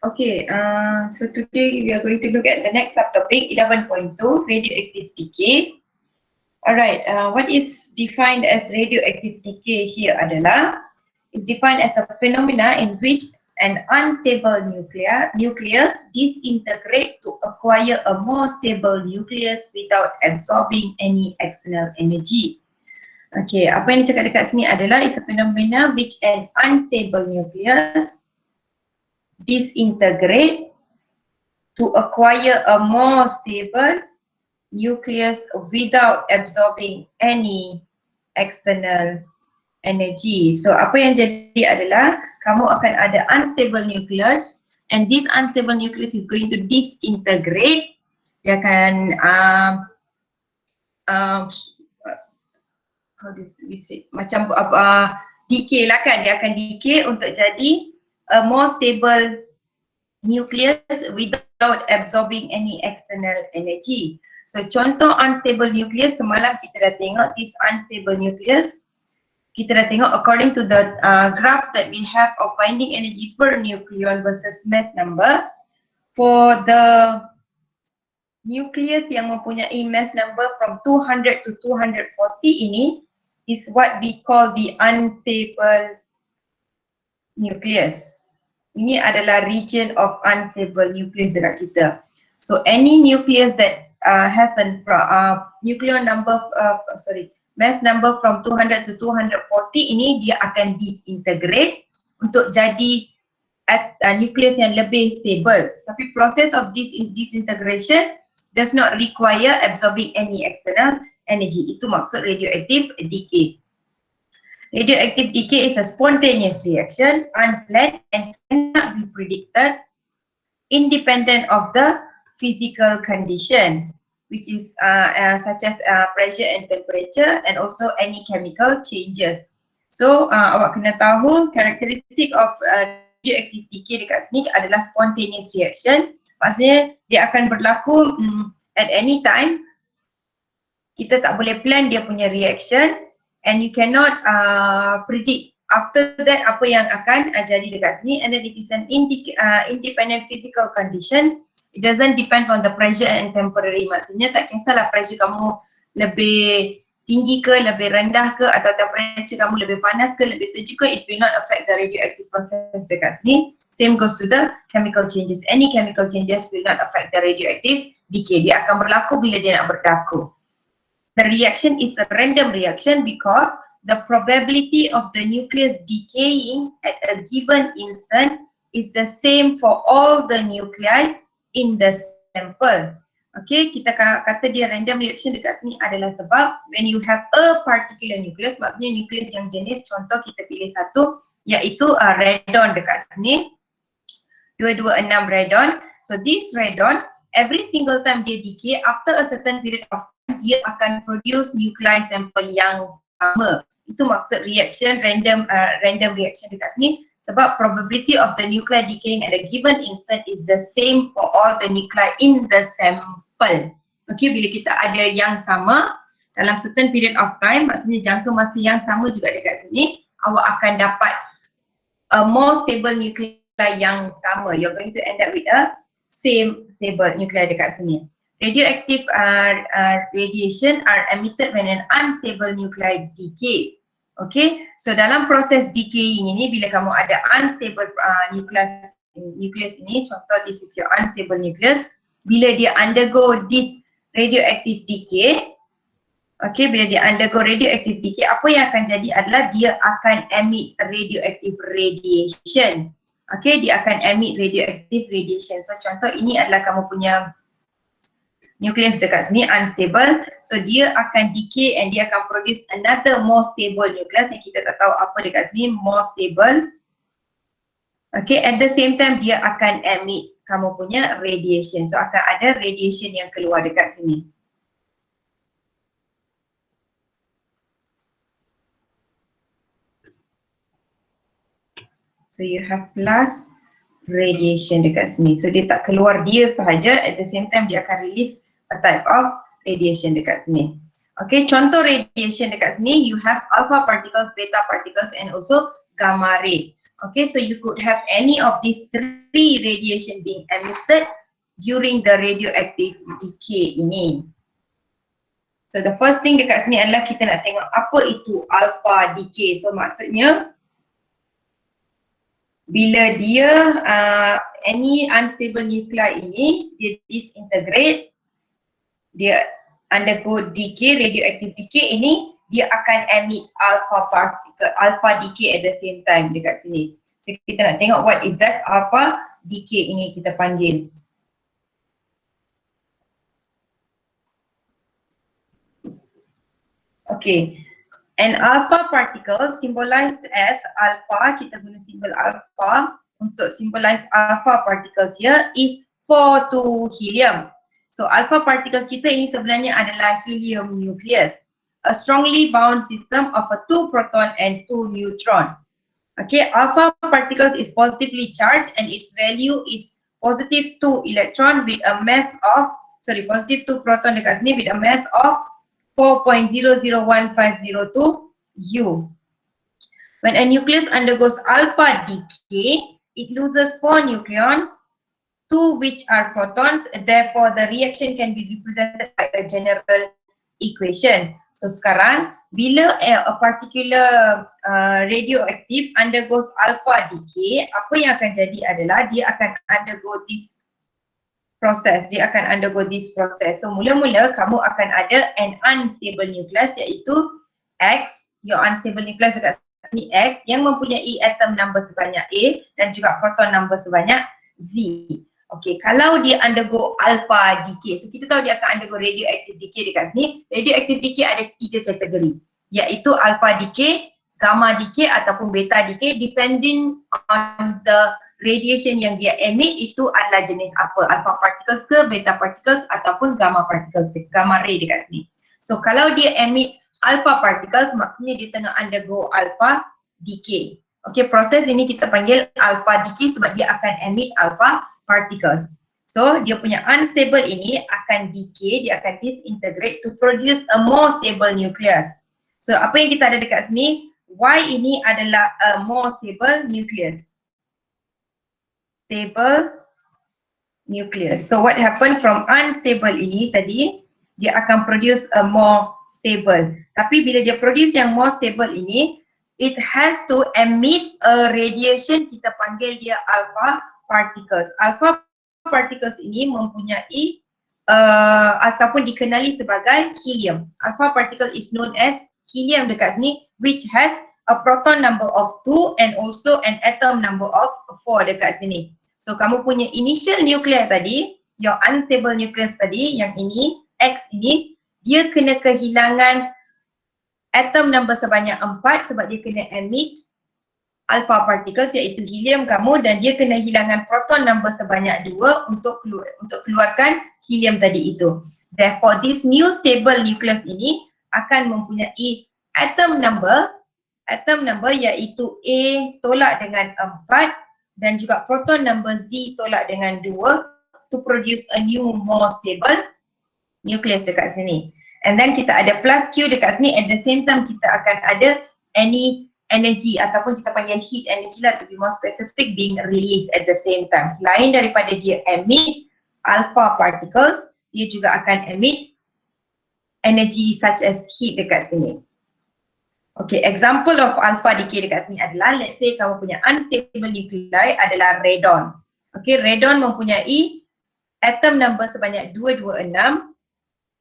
Okay, so today we are going to look at the next subtopic 11.2, radioactive decay. Alright, what is defined as radioactive decay here adalah is defined as a phenomena in which an unstable nucleus disintegrate to acquire a more stable nucleus without absorbing any external energy. Okay, apa yang dicakap dekat sini adalah is a phenomena which an unstable nucleus disintegrate to acquire a more stable nucleus without absorbing any external energy. So apa yang jadi adalah kamu akan ada unstable nucleus and this unstable nucleus is going to disintegrate. Dia akan how do we say, macam decay lah kan, dia akan decay untuk jadi a more stable nucleus without absorbing any external energy. So contoh unstable nucleus, semalam kita dah tengok this unstable nucleus. Kita dah tengok according to the graph that we have of binding energy per nucleon versus mass number. For the nucleus yang mempunyai mass number from 200 to 240 ini is what we call the unstable nucleus. Ini adalah region of unstable nucleus dekat kita. So any nucleus that has a nucleon number, mass number from 200 to 240 ini dia akan disintegrate untuk jadi nucleus yang lebih stable. Tapi process of this disintegration does not require absorbing any external energy. Itu maksud radioactive decay. Radioactive decay is a spontaneous reaction, unplanned and cannot be predicted, independent of the physical condition, which is such as pressure and temperature and also any chemical changes. So awak kena tahu karakteristik of radioactive decay dekat sini adalah spontaneous reaction. Maksudnya dia akan berlaku at any time. Kita tak boleh plan dia punya reaction. And you cannot predict after that apa yang akan jadi dekat sini, and then it is an independent physical condition. It doesn't depends on the pressure and temporary. Maksudnya tak kisahlah pressure kamu lebih tinggi ke, lebih rendah ke, atau temperature kamu lebih panas ke, lebih sejuk ke, it will not affect the radioactive process dekat sini. Same goes to the chemical changes. Any chemical changes will not affect the radioactive decay. Dia akan berlaku bila dia nak berlaku. The reaction is a random reaction because the probability of the nucleus decaying at a given instant is the same for all the nuclei in the sample. Okay, kita kata dia random reaction dekat sini adalah sebab when you have a particular nucleus, maksudnya nucleus yang jenis, contoh kita pilih satu iaitu radon dekat sini, 226 radon. So this radon, every single time dia decay, after a certain period of dia akan produce nuclei sampel yang sama. Itu maksud reaction random reaction dekat sini, sebab probability of the nuclei decaying at a given instant is the same for all the nuclei in the sample. Okay, bila kita ada yang sama dalam certain period of time, maksudnya jangka masa yang sama juga dekat sini, awak akan dapat a more stable nuclei yang sama. You're going to end up with a same stable nuclei dekat sini. Radioactive radiation are emitted when an unstable nuclei decays. Okay, so dalam proses decaying ini, bila kamu ada unstable nucleus ini, contoh this is your unstable nucleus, bila dia undergo this radioactive decay, okay, bila dia undergo radioactive decay, apa yang akan jadi adalah dia akan emit radioactive radiation. Okay, dia akan emit radioactive radiation. So contoh ini adalah kamu punya nucleus dekat sini unstable, so dia akan decay and dia akan produce another more stable nucleus yang kita tak tahu apa dekat sini, more stable. Okay, at the same time dia akan emit kamu punya radiation, so akan ada radiation yang keluar dekat sini. So you have plus radiation dekat sini. So dia tak keluar dia sahaja, at the same time dia akan release a type of radiation dekat sini. Okay, contoh radiation dekat sini, you have alpha particles, beta particles and also gamma ray. Okay, so you could have any of these three radiation being emitted during the radioactive decay ini. So the first thing dekat sini adalah kita nak tengok apa itu alpha decay. So maksudnya bila dia any unstable nuclei ini dia disintegrate, dia undergo decay, radioactive decay ini, dia akan emit alpha particle, alpha decay at the same time dekat sini. So kita nak tengok what is that alpha decay ini kita panggil. Okay, an alpha particle symbolized as alpha, kita guna simbol alpha untuk symbolize alpha particles here is 4 helium. So alpha particles kita ini sebenarnya adalah helium nucleus, a strongly bound system of a 2 proton and 2 neutron. Okay, alpha particles is positively charged and its value is positive 2 electron with a mass of, positive 2 proton dekat sini with a mass of 4.001502 U. When a nucleus undergoes alpha decay, it loses 4 nucleons, 2 which are protons, therefore the reaction can be represented by a general equation. So sekarang bila a particular radioactive undergoes alpha decay, apa yang akan jadi adalah dia akan undergo this process. So mula-mula kamu akan ada an unstable nucleus iaitu X, your unstable nucleus dekat sini X yang mempunyai atom number sebanyak A dan juga proton number sebanyak Z. Okay, kalau dia undergo alpha decay, so kita tahu dia akan undergo radioactive decay dekat sini. Radioactive decay ada 3 kategori, iaitu alpha decay, gamma decay ataupun beta decay, depending on the radiation yang dia emit itu adalah jenis apa, alpha particles ke, beta particles ataupun gamma particles, gamma ray dekat sini. So kalau dia emit alpha particles, maksudnya dia tengah undergo alpha decay. Okay, proses ini kita panggil alpha decay sebab dia akan emit alpha particles. So dia punya unstable ini akan decay, dia akan disintegrate to produce a more stable nucleus. So apa yang kita ada dekat sini, Y ini adalah a more stable nucleus. Stable nucleus. So what happened from unstable ini tadi, dia akan produce a more stable. Tapi bila dia produce yang more stable ini, it has to emit a radiation, kita panggil dia alpha particles. Alpha particles ini mempunyai ataupun dikenali sebagai helium. Alpha particle is known as helium dekat sini, which has a proton number of 2 and also an atom number of 4 dekat sini. So kamu punya initial nucleus tadi, your unstable nucleus tadi, yang ini, X ini, dia kena kehilangan atom number sebanyak 4 sebab dia kena emit alpha particles iaitu helium kamu, dan dia kena hilangkan proton number sebanyak 2 untuk keluarkan helium tadi itu. Therefore this new stable nucleus ini akan mempunyai atom number iaitu A tolak dengan 4 dan juga proton number Z tolak dengan 2 to produce a new more stable nucleus dekat sini. And then kita ada plus Q dekat sini, at the same time kita akan ada any energy ataupun kita panggil heat energy lah to be more specific being released at the same time. Selain daripada dia emit alpha particles, dia juga akan emit energy such as heat dekat sini. Okay, example of alpha decay dekat sini adalah, let's say kamu punya unstable nuclei adalah radon. Okay, radon mempunyai atom number sebanyak 226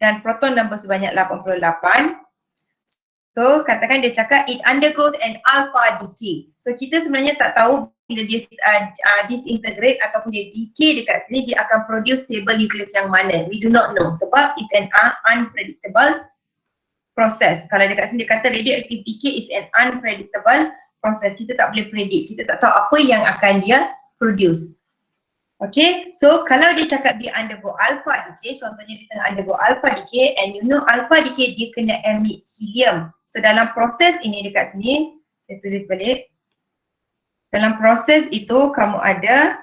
dan proton number sebanyak 88. So katakan dia cakap it undergoes an alpha decay. So kita sebenarnya tak tahu bila dia disintegrate ataupun dia decay dekat sini dia akan produce stable nucleus yang mana. We do not know sebab it's an unpredictable process. Kalau dekat sini dia kata radioactive decay is an unpredictable process. Kita tak boleh predict. Kita tak tahu apa yang akan dia produce. Okay, so kalau dia cakap dia undergo alpha decay, contohnya dia tengah undergo alpha decay, and you know alpha decay dia kena emit helium. So dalam proses ini dekat sini, saya tulis balik. Dalam proses itu kamu ada,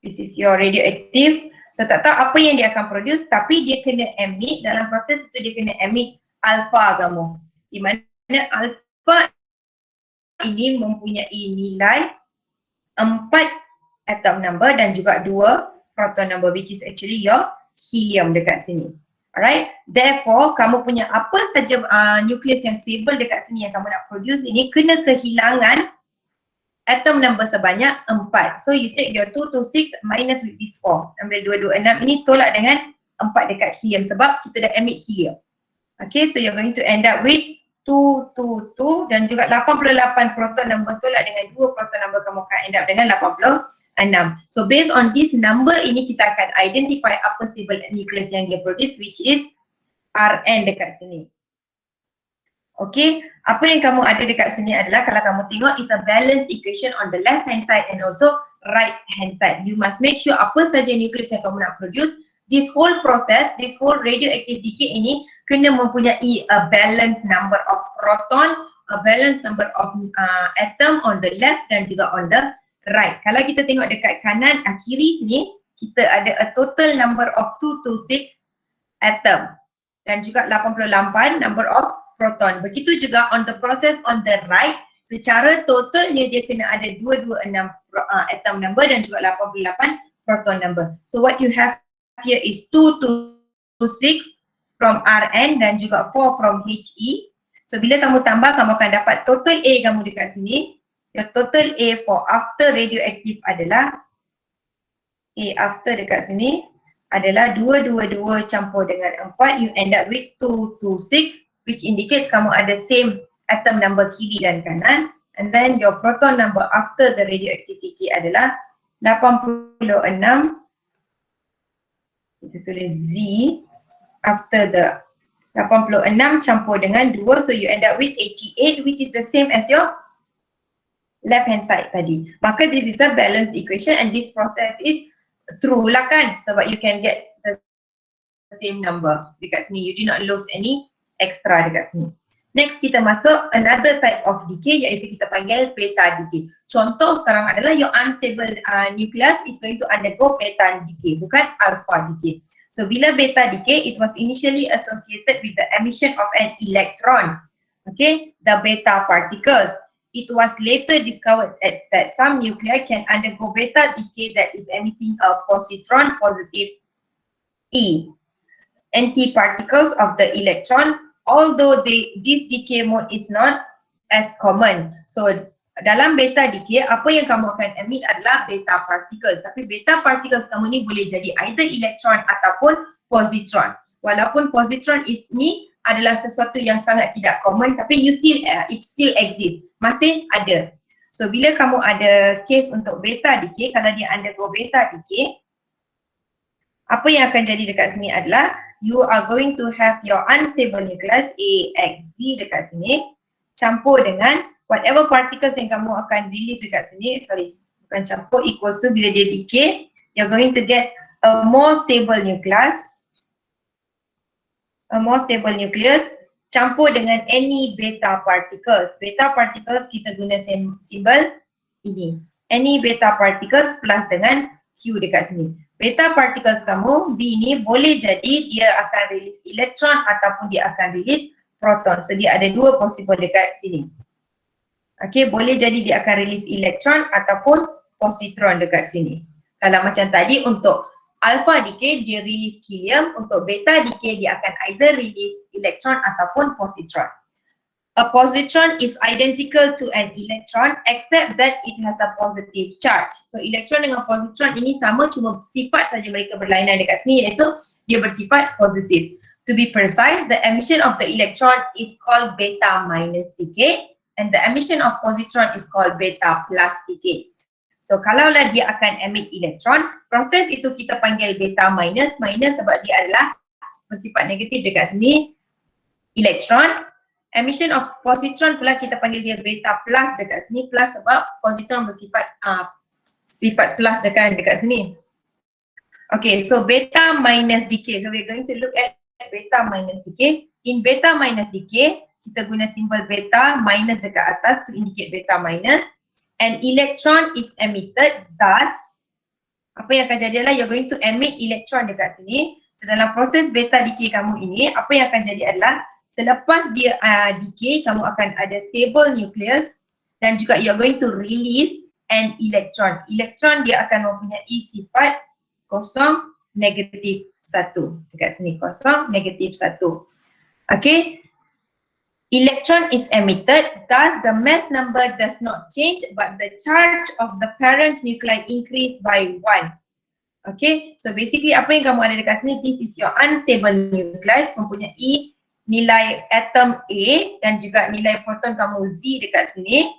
this is your radioactive. So tak tahu apa yang dia akan produce, tapi dia kena emit, dalam proses itu dia kena emit alpha kamu. Di mana alpha ini mempunyai nilai 4 atom number dan juga 2 proton number, which is actually your helium dekat sini. Alright, therefore kamu punya apa saja nukleus yang stable dekat sini yang kamu nak produce ini kena kehilangan atom number sebanyak 4. So you take your 2 to 6 minus with this 4. Ambil 2, 2, 6 ini tolak dengan 4 dekat helium sebab kita dah emit helium. Okay, so you're going to end up with 2, 2, 2 dan juga 88 proton number tolak dengan 2 proton number, kamu akan end up dengan 86. So based on this number ini kita akan identify apa stable nucleus yang dia produce, which is Rn dekat sini. Okay, apa yang kamu ada dekat sini adalah kalau kamu tengok is a balance equation on the left hand side and also right hand side. You must make sure apa saja nucleus yang kamu nak produce, this whole process, this whole radioactive decay ini kena mempunyai a balanced number of proton, a balanced number of atom on the left dan juga on the right. Kalau kita tengok dekat kanan kiri sini, kita ada a total number of 2 to 6 atom dan juga 88 number of proton. Begitu juga on the process on the right, secara totalnya dia kena ada 226 atom number dan juga 88 proton number. So what you have here is 2 to 6 from Rn dan juga 4 from He. So bila kamu tambah, kamu akan dapat total A kamu dekat sini. Your total A for after radioactive adalah A after dekat sini adalah 222 campur dengan 4, you end up with 226, which indicates kamu ada same atom number kiri dan kanan, and then your proton number after the radioactive decay adalah 86, kita tulis Z after the 86 campur dengan 2, so you end up with 88, which is the same as your left hand side tadi. Maka this is a balanced equation and this process is true lah kan, sebab you can get the same number dekat sini, you do not lose any extra dekat sini. Next kita masuk another type of decay, iaitu kita panggil beta decay. Contoh sekarang adalah your unstable nucleus is going to undergo beta decay, bukan alpha decay. So bila beta decay, it was initially associated with the emission of an electron, okay, the beta particles. It was later discovered that some nuclei can undergo beta decay that is emitting a positron positive E, antiparticles of the electron, although this decay mode is not as common. So dalam beta decay, apa yang kamu akan emit adalah beta particles. Tapi beta particles kamu ni boleh jadi either electron ataupun positron. Walaupun positron ni adalah sesuatu yang sangat tidak common, tapi it still exists, masih ada. So bila kamu ada case untuk beta decay, kalau dia undergo beta decay, apa yang akan jadi dekat sini adalah you are going to have your unstable nucleus AXZ dekat sini campur dengan whatever particles yang kamu akan release dekat sini, bukan campur, equals to bila dia decay, you're going to get a more stable nucleus, campur dengan any beta particles. Beta particles kita guna simbol ini. Any beta particles plus dengan Q dekat sini. Beta particles kamu B ni boleh jadi dia akan release elektron ataupun dia akan release proton. So dia ada dua possible dekat sini. Okay, boleh jadi dia akan release elektron ataupun positron dekat sini. Kalau macam tadi untuk alpha decay dia release helium, untuk beta decay dia akan either release electron ataupun positron. A positron is identical to an electron except that it has a positive charge. So elektron dengan positron ini sama, cuma sifat saja mereka berlainan dekat sini, iaitu dia bersifat positif. To be precise, the emission of the electron is called beta minus decay and the emission of positron is called beta plus decay. So kalaulah dia akan emit elektron, proses itu kita panggil beta minus, sebab dia adalah bersifat negatif dekat sini, elektron. Emission of positron pula kita panggil dia beta plus dekat sini, plus sebab positron bersifat sifat plus dekat sini. Okay, so beta minus decay. So we're going to look at beta minus decay. In beta minus decay, kita guna simbol beta minus dekat atas to indicate beta minus. an electron is emitted, thus apa yang akan jadi adalah you're going to emit electron dekat sini. So dalam proses beta decay kamu ini, apa yang akan jadi adalah selepas dia decay, kamu akan ada stable nucleus dan juga you're going to release an electron. Electron dia akan mempunyai sifat kosong negatif 1. Dekat sini kosong negatif 1. Okay. Electron is emitted, thus the mass number does not change but the charge of the parent nuclei increase by 1. Okay, so basically apa yang kamu ada dekat sini, this is your unstable nucleus, mempunyai nilai atom A dan juga nilai proton kamu Z dekat sini.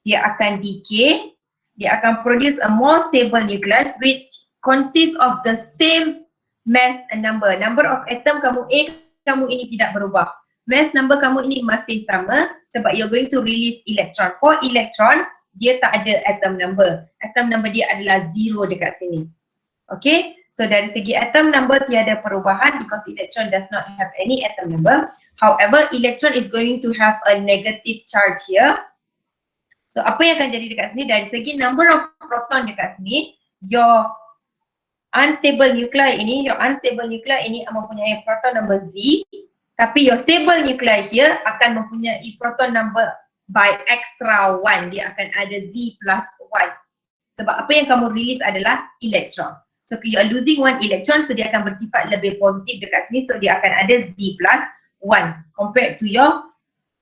Dia akan decay, dia akan produce a more stable nucleus which consists of the same mass number. Number of atom kamu A kamu ini tidak berubah. Mass number kamu ini masih sama sebab you're going to release electron. For electron, dia tak ada atom number. Atom number dia adalah 0 dekat sini. Okay, so dari segi atom number tiada perubahan because electron does not have any atom number. However, electron is going to have a negative charge here. So apa yang akan jadi dekat sini, dari segi number of proton dekat sini, your unstable nuclei ini mempunyai proton number Z, tapi your stable nuclei here akan mempunyai proton number by extra 1. Dia akan ada Z plus 1. Sebab apa yang kamu release adalah electron. So you are losing 1 electron, so dia akan bersifat lebih positif dekat sini, so dia akan ada Z plus 1 compared to your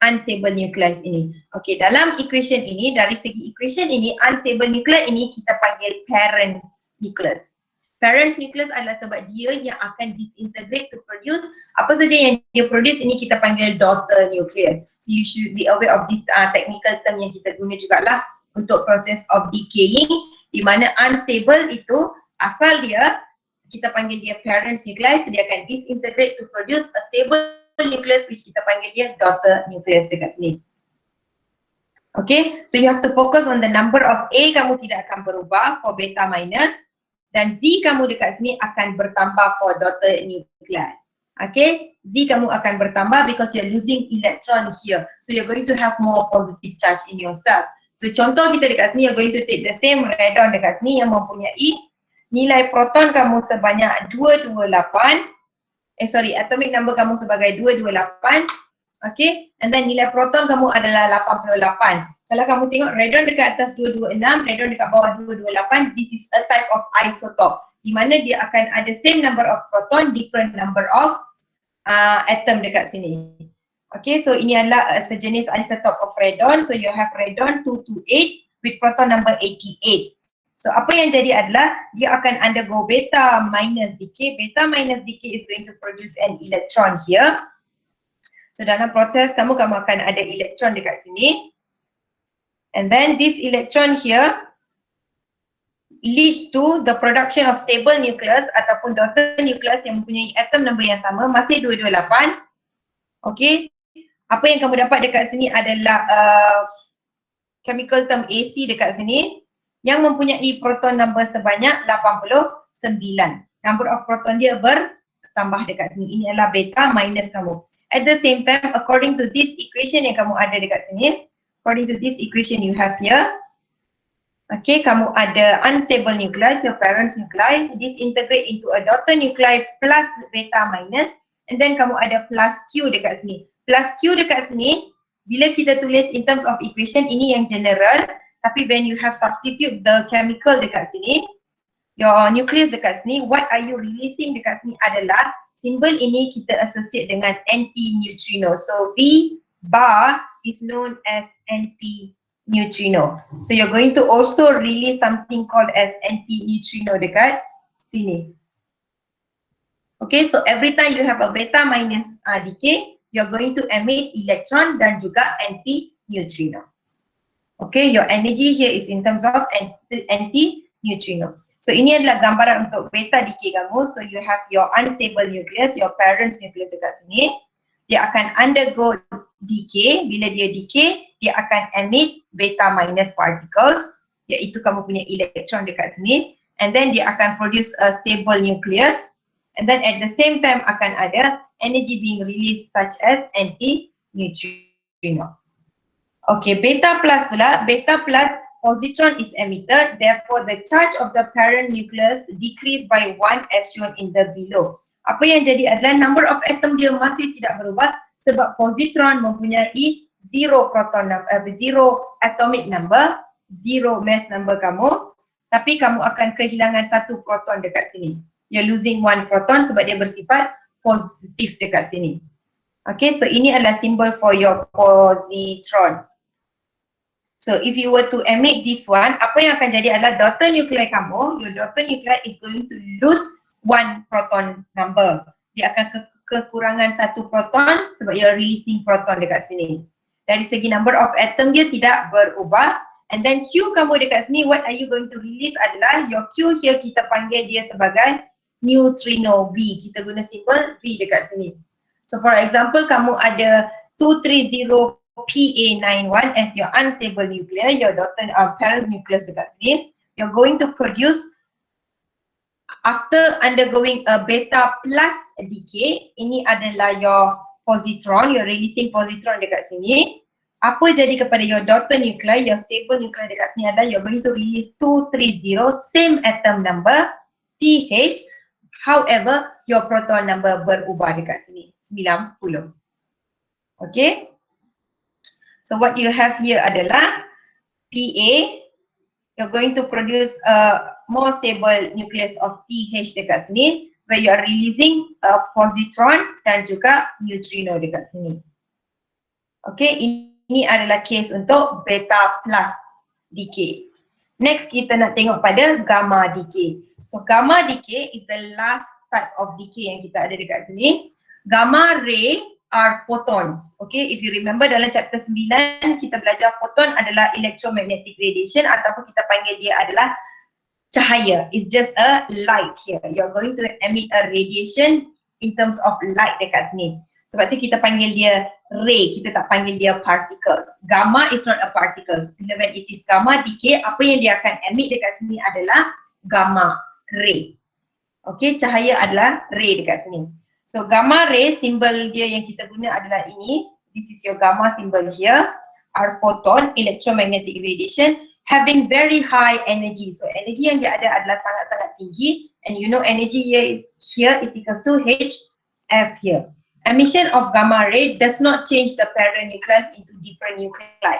unstable nucleus ini. Okay, dalam equation ini, dari segi equation ini, unstable nucleus ini kita panggil parents nucleus. Parents nucleus adalah sebab dia yang akan disintegrate to produce apa saja yang dia produce ini kita panggil daughter nucleus. So you should be aware of this technical term yang kita guna jugalah untuk process of decaying, di mana unstable itu asal dia kita panggil dia parents nucleus, so dia akan disintegrate to produce a stable nucleus which kita panggil dia daughter nucleus dekat sini. Okay, so you have to focus on the number of A kamu tidak akan berubah for beta minus dan Z kamu dekat sini akan bertambah for daughter nuclei. Okay, Z kamu akan bertambah because you're losing electron here. So you're going to have more positive charge in your cell. So contoh kita dekat sini, you're going to take the same radon dekat sini yang mempunyai nilai proton kamu sebanyak 228, atomic number kamu sebagai 228, okay, and then nilai proton kamu adalah 88. Kalau kamu tengok radon dekat atas 226, radon dekat bawah 228, this is a type of isotope, di mana dia akan ada same number of proton, different number of atom dekat sini. Okay, so ini adalah sejenis isotope of radon, so you have radon 228 with proton number 88. So apa yang jadi adalah dia akan undergo beta minus decay. Beta minus decay is going to produce an electron here. So dalam proses kamu akan ada electron dekat sini. And then this electron here leads to the production of stable nucleus ataupun daughter nucleus yang mempunyai atom number yang sama, masih 228. Okay. Apa yang kamu dapat dekat sini adalah chemical term AC dekat sini yang mempunyai proton number sebanyak 89. Number of proton dia bertambah dekat sini. Ini adalah beta minus kamu. At the same time, according to this equation yang kamu ada dekat sini, according to this equation you have here, okay, kamu ada unstable nucleus, your parents nuclei, this integrate into a daughter nuclei plus beta minus, and then kamu ada plus Q dekat sini. Plus Q dekat sini, bila kita tulis in terms of equation, ini yang general, tapi when you have substitute the chemical dekat sini, your nucleus dekat sini, what are you releasing dekat sini adalah simbol ini kita associate dengan anti-neutrino. So V bar is known as anti-neutrino. So you're going to also release something called as anti-neutrino dekat sini. Okay, so every time you have a beta minus decay, you're going to emit electron dan juga anti-neutrino. Okay, your energy here is in terms of anti-neutrino. So ini adalah gambaran untuk beta decay kamu. So you have your unstable nucleus, your parents nucleus dekat sini. Dia akan undergo decay. Bila dia decay, dia akan emit beta minus particles, iaitu kamu punya electron dekat sini. And then dia akan produce a stable nucleus. And then at the same time akan ada energy being released such as anti-neutrino. Okay, beta plus pula. Beta plus positron is emitted, therefore the charge of the parent nucleus decrease by 1 as shown in the below. Apa yang jadi adalah number of atom dia masih tidak berubah sebab positron mempunyai zero atomic number, zero mass number kamu, tapi kamu akan kehilangan satu proton dekat sini. You're losing one proton sebab dia bersifat positif dekat sini. Okay, so ini adalah symbol for your positron. So if you were to emit this one, apa yang akan jadi adalah daughter nuclei kamu, your daughter nuclei is going to lose one proton number. Dia akan kekurangan satu proton sebab you're releasing proton dekat sini. Dari segi number of atom dia tidak berubah. And then Q kamu dekat sini, what are you going to release adalah your Q here kita panggil dia sebagai neutrino V. Kita guna simbol V dekat sini. So for example, kamu ada 230 PA91 as your unstable nuclear, your daughter parent nucleus dekat sini. You're going to produce, after undergoing a beta plus decay, ini adalah your positron, you're releasing positron dekat sini. Apa jadi kepada your daughter nuclei, your stable nuclei dekat sini adalah you're going to release 230, same atom number, TH, however, your proton number berubah dekat sini, 90. Okay? So what you have here adalah PA, you're going to produce a more stable nucleus of TH dekat sini, where you are releasing a positron dan juga neutrino dekat sini. Okay, ini adalah case untuk beta plus decay. Next kita nak tengok pada gamma decay. So gamma decay is the last type of decay yang kita ada dekat sini. Gamma ray are photons. Okay, if you remember dalam chapter 9 kita belajar photon adalah electromagnetic radiation ataupun kita panggil dia adalah cahaya. It's just a light here. You're going to emit a radiation in terms of light dekat sini. Sebab tu kita panggil dia ray, kita tak panggil dia particles. Gamma is not a particles. When it is gamma decay, apa yang dia akan emit dekat sini adalah gamma ray. Okay, cahaya adalah ray dekat sini. So gamma ray, simbol dia yang kita guna adalah ini. This is your gamma symbol here. Our photon, electromagnetic radiation, having very high energy. So energy yang dia ada adalah sangat-sangat tinggi. And you know energy here is equals to HF here. Emission of gamma ray does not change the parent nucleus into different nuclei.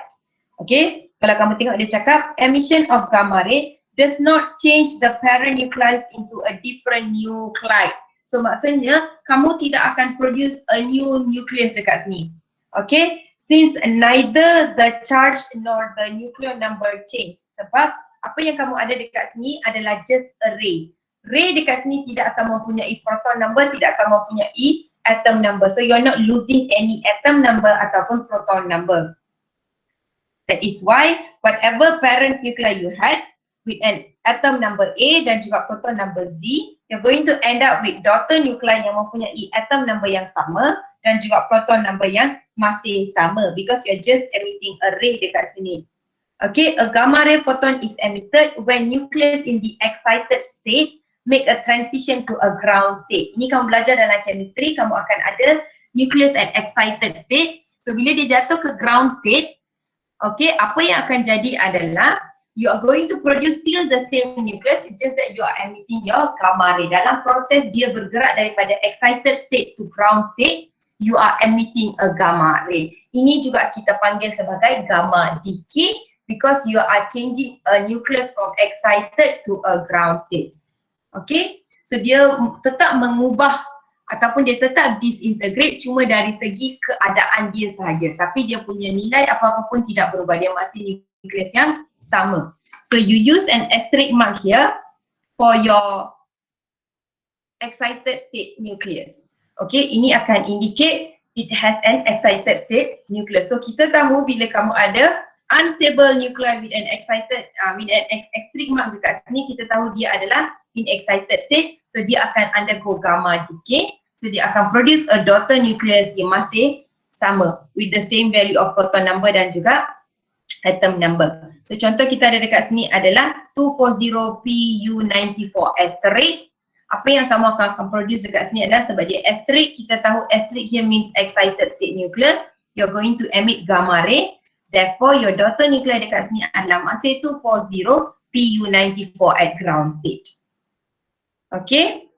Okay, kalau kamu tengok dia cakap emission of gamma ray does not change the parent nucleus into a different nuclei. So maksudnya kamu tidak akan produce a new nucleus dekat sini. Okay, since neither the charge nor the nucleon number change. Sebab apa yang kamu ada dekat sini adalah just a ray. Ray dekat sini tidak akan mempunyai proton number, tidak akan mempunyai atom number. So you're not losing any atom number ataupun proton number. That is why whatever parent nuclei you had with an atom number A dan juga proton number Z, you're going to end up with daughter nuclei yang mempunyai atom number yang sama dan juga proton number yang masih sama because you're just emitting a ray dekat sini. Okay, a gamma ray photon is emitted when nucleus in the excited state make a transition to a ground state. Ini kamu belajar dalam chemistry, kamu akan ada nucleus at excited state. So bila dia jatuh ke ground state, okay, apa yang akan jadi adalah you are going to produce still the same nucleus, it's just that you are emitting your gamma ray. Dalam proses dia bergerak daripada excited state to ground state, you are emitting a gamma ray. Ini juga kita panggil sebagai gamma decay because you are changing a nucleus from excited to a ground state. Okay, so dia tetap mengubah ataupun dia tetap disintegrate cuma dari segi keadaan dia sahaja, tapi dia punya nilai apa-apa pun tidak berubah, dia masih nucleus yang sama. So you use an asterisk mark here for your excited state nucleus. Okay, ini akan indicate it has an excited state nucleus. So kita tahu bila kamu ada unstable nuclei with an excited with an asterisk mark dekat sini, kita tahu dia adalah in excited state, so dia akan undergo gamma decay. So dia akan produce a daughter nucleus yang masih sama with the same value of proton number dan juga atom number. So contoh kita ada dekat sini adalah 240Pu94 asterisk. Apa yang kamu akan produce dekat sini adalah sebab dia asterisk, kita tahu asterisk here means excited state nucleus. You're going to emit gamma ray. Therefore, your daughter nuclei dekat sini adalah masa itu 40 Pu94 at ground state. Okay.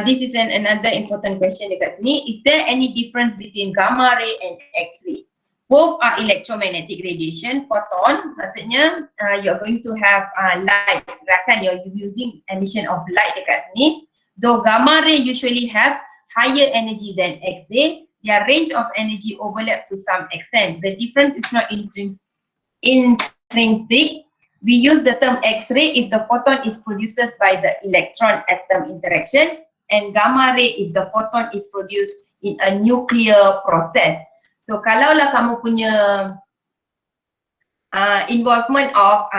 This is another important question dekat sini. Is there any difference between gamma ray and X-ray? Both are electromagnetic radiation. Photon, maksudnya you're going to have light. Kan you're using emission of light dekat sini. Though gamma ray usually have higher energy than X-ray, their range of energy overlap to some extent. The difference is not intrinsic. We use the term X-ray if the photon is produced by the electron-atom interaction, and gamma ray if the photon is produced in a nuclear process. So kalaulah kamu punya involvement of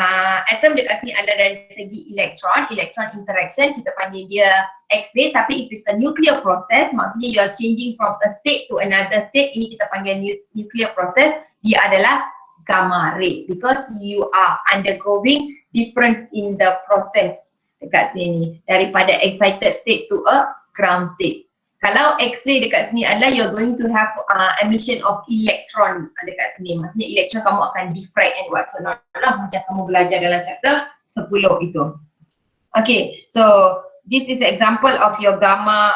atom dekat sini adalah dari segi elektron interaction, kita panggil dia X-ray. Tapi if it's a nuclear process, maksudnya you are changing from a state to another state, ini kita panggil nuclear process, dia adalah gamma ray because you are undergoing difference in the process dekat sini daripada excited state to a ground state. Kalau X-ray dekat sini adalah you're going to have emission of electron dekat sini. Maksudnya elektron kamu akan diffract and whatsoever macam kamu belajar dalam chapter 10 itu. Okay, so this is example of your gamma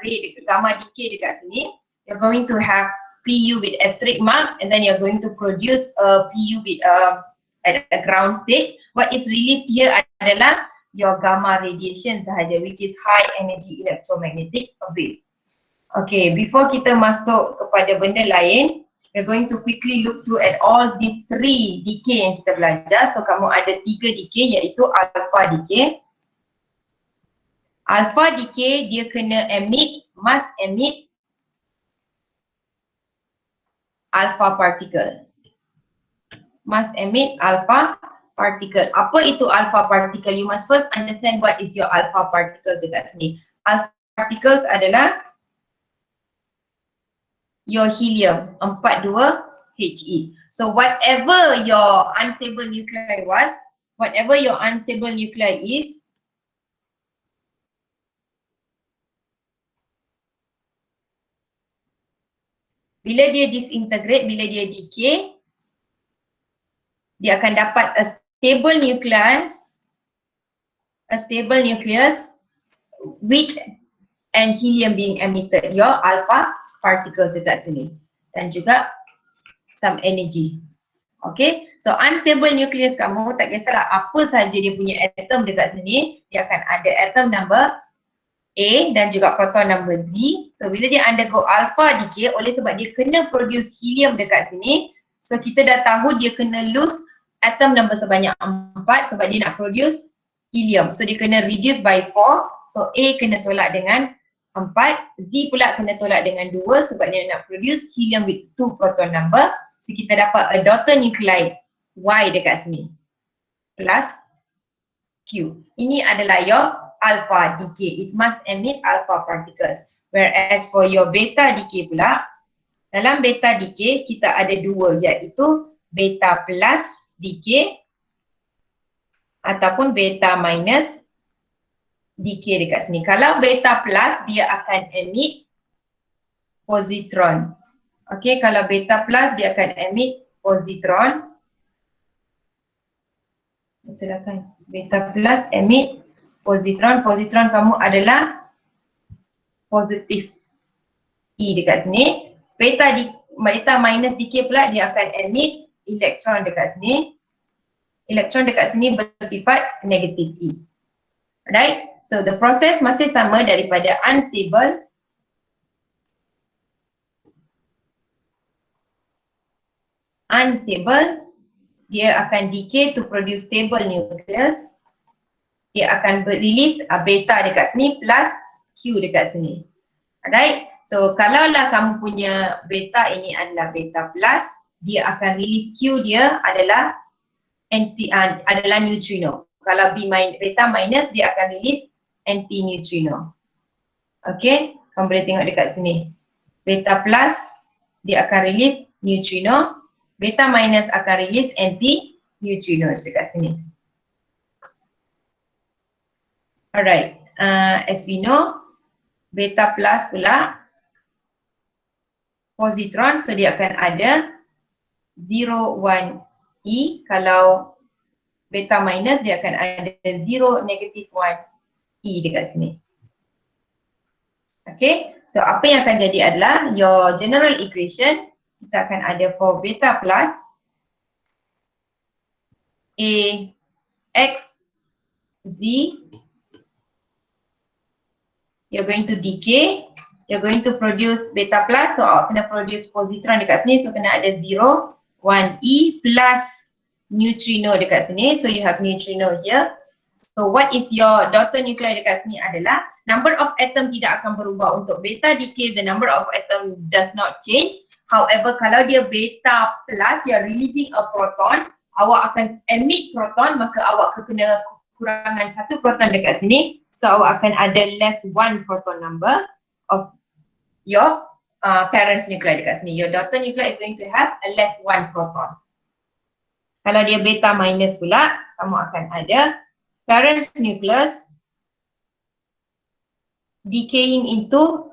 ray, gamma decay dekat sini. You're going to have Pu with asterisk mark and then you're going to produce a Pu with at a ground state. What is released here adalah your gamma radiation sahaja, which is high energy electromagnetic wave. Okay, before kita masuk kepada benda lain, we're going to quickly look through at all these 3 decay yang kita belajar. So kamu ada 3 decay iaitu alpha decay. Alpha decay dia kena must emit alpha particle. Must emit alpha particle. Apa itu alpha particle? You must first understand what is your alpha particle dekat sini. Alpha particles adalah your helium 42 He. So whatever your unstable nuclei was, whatever your unstable nuclei is, bila dia disintegrate, bila dia decay, dia akan dapat a stable nucleus with and helium being emitted, your alpha particles dekat sini, dan juga some energy. Okay, so unstable nucleus kamu tak kisahlah apa sahaja dia punya atom dekat sini, dia akan ada atom number A dan juga proton number Z. So bila dia undergo alpha decay, oleh sebab dia kena produce helium dekat sini, so kita dah tahu dia kena lose atom number sebanyak 4 sebab dia nak produce helium. So dia kena reduce by 4. So A kena tolak dengan 4, Z pula kena tolak dengan 2 sebab dia nak produce helium with 2 proton number. So kita dapat a daughter nuclei Y dekat sini plus Q. Ini adalah your alpha decay. It must emit alpha particles. Whereas for your beta decay pula, dalam beta decay kita ada 2 iaitu beta plus decay ataupun beta minus decay dekat sini. Kalau beta plus dia akan emit positron. Okay, kalau beta plus dia akan emit positron. Betul kan? Beta plus emit positron. Positron kamu adalah positif E dekat sini. Beta minus decay pula dia akan emit elektron dekat sini. Elektron dekat sini bersifat negatif E. Alright, so the process masih sama daripada unstable dia akan decay to produce stable nucleus. Dia akan release beta dekat sini plus Q dekat sini. Alright, so kalaulah kamu punya beta ini adalah beta plus, dia akan release Q dia adalah neutrino. Kalau beta minus dia akan release anti-neutrino. Okay, kamu boleh tengok dekat sini. Beta plus dia akan release neutrino, beta minus akan release anti-neutrino dekat sini. Alright, as we know, beta plus pula positron, so dia akan ada 0, 1, E. Kalau beta minus dia akan ada 0, negative 1, E dekat sini. Okay, so apa yang akan jadi adalah your general equation kita akan ada for beta plus A X Z, you're going to decay, you're going to produce beta plus, so kena produce positron dekat sini, so kena ada 0, 1, E plus neutrino dekat sini, so you have neutrino here. So what is your daughter nuclei dekat sini adalah number of atom tidak akan berubah. Untuk beta decay, the number of atom does not change. However, kalau dia beta plus, you are releasing a proton, awak akan emit proton, maka awak kena kurangan satu proton dekat sini. So awak akan ada less one proton number of your parents nuclei dekat sini. Your daughter nuclei is going to have a less one proton. Kalau dia beta minus pula, kamu akan ada parents nucleus decaying into